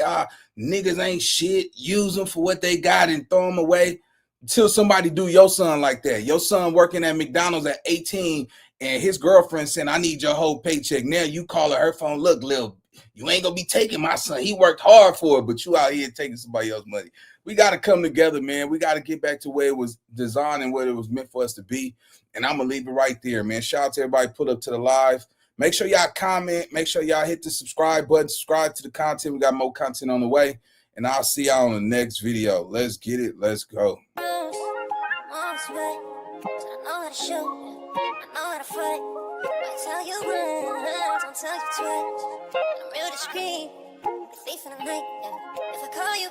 niggas ain't shit. Use them for what they got and throw them away. Until somebody do your son like that. Your son working at McDonald's at 18 and his girlfriend saying, I need your whole paycheck. Now you call her phone, look, Lil, you ain't gonna be taking my son. He worked hard for it, but you out here taking somebody else's money. We got to come together, man. We got to get back to where it was designed and what it was meant for us to be. And I'm going to leave it right there, man. Shout out to everybody put up to the live. Make sure y'all comment. Make sure y'all hit the subscribe button. Subscribe to the content. We got more content on the way. And I'll see y'all on the next video. Let's get it. Let's go. I'm real discreet, the thief in the night, yeah. If I call you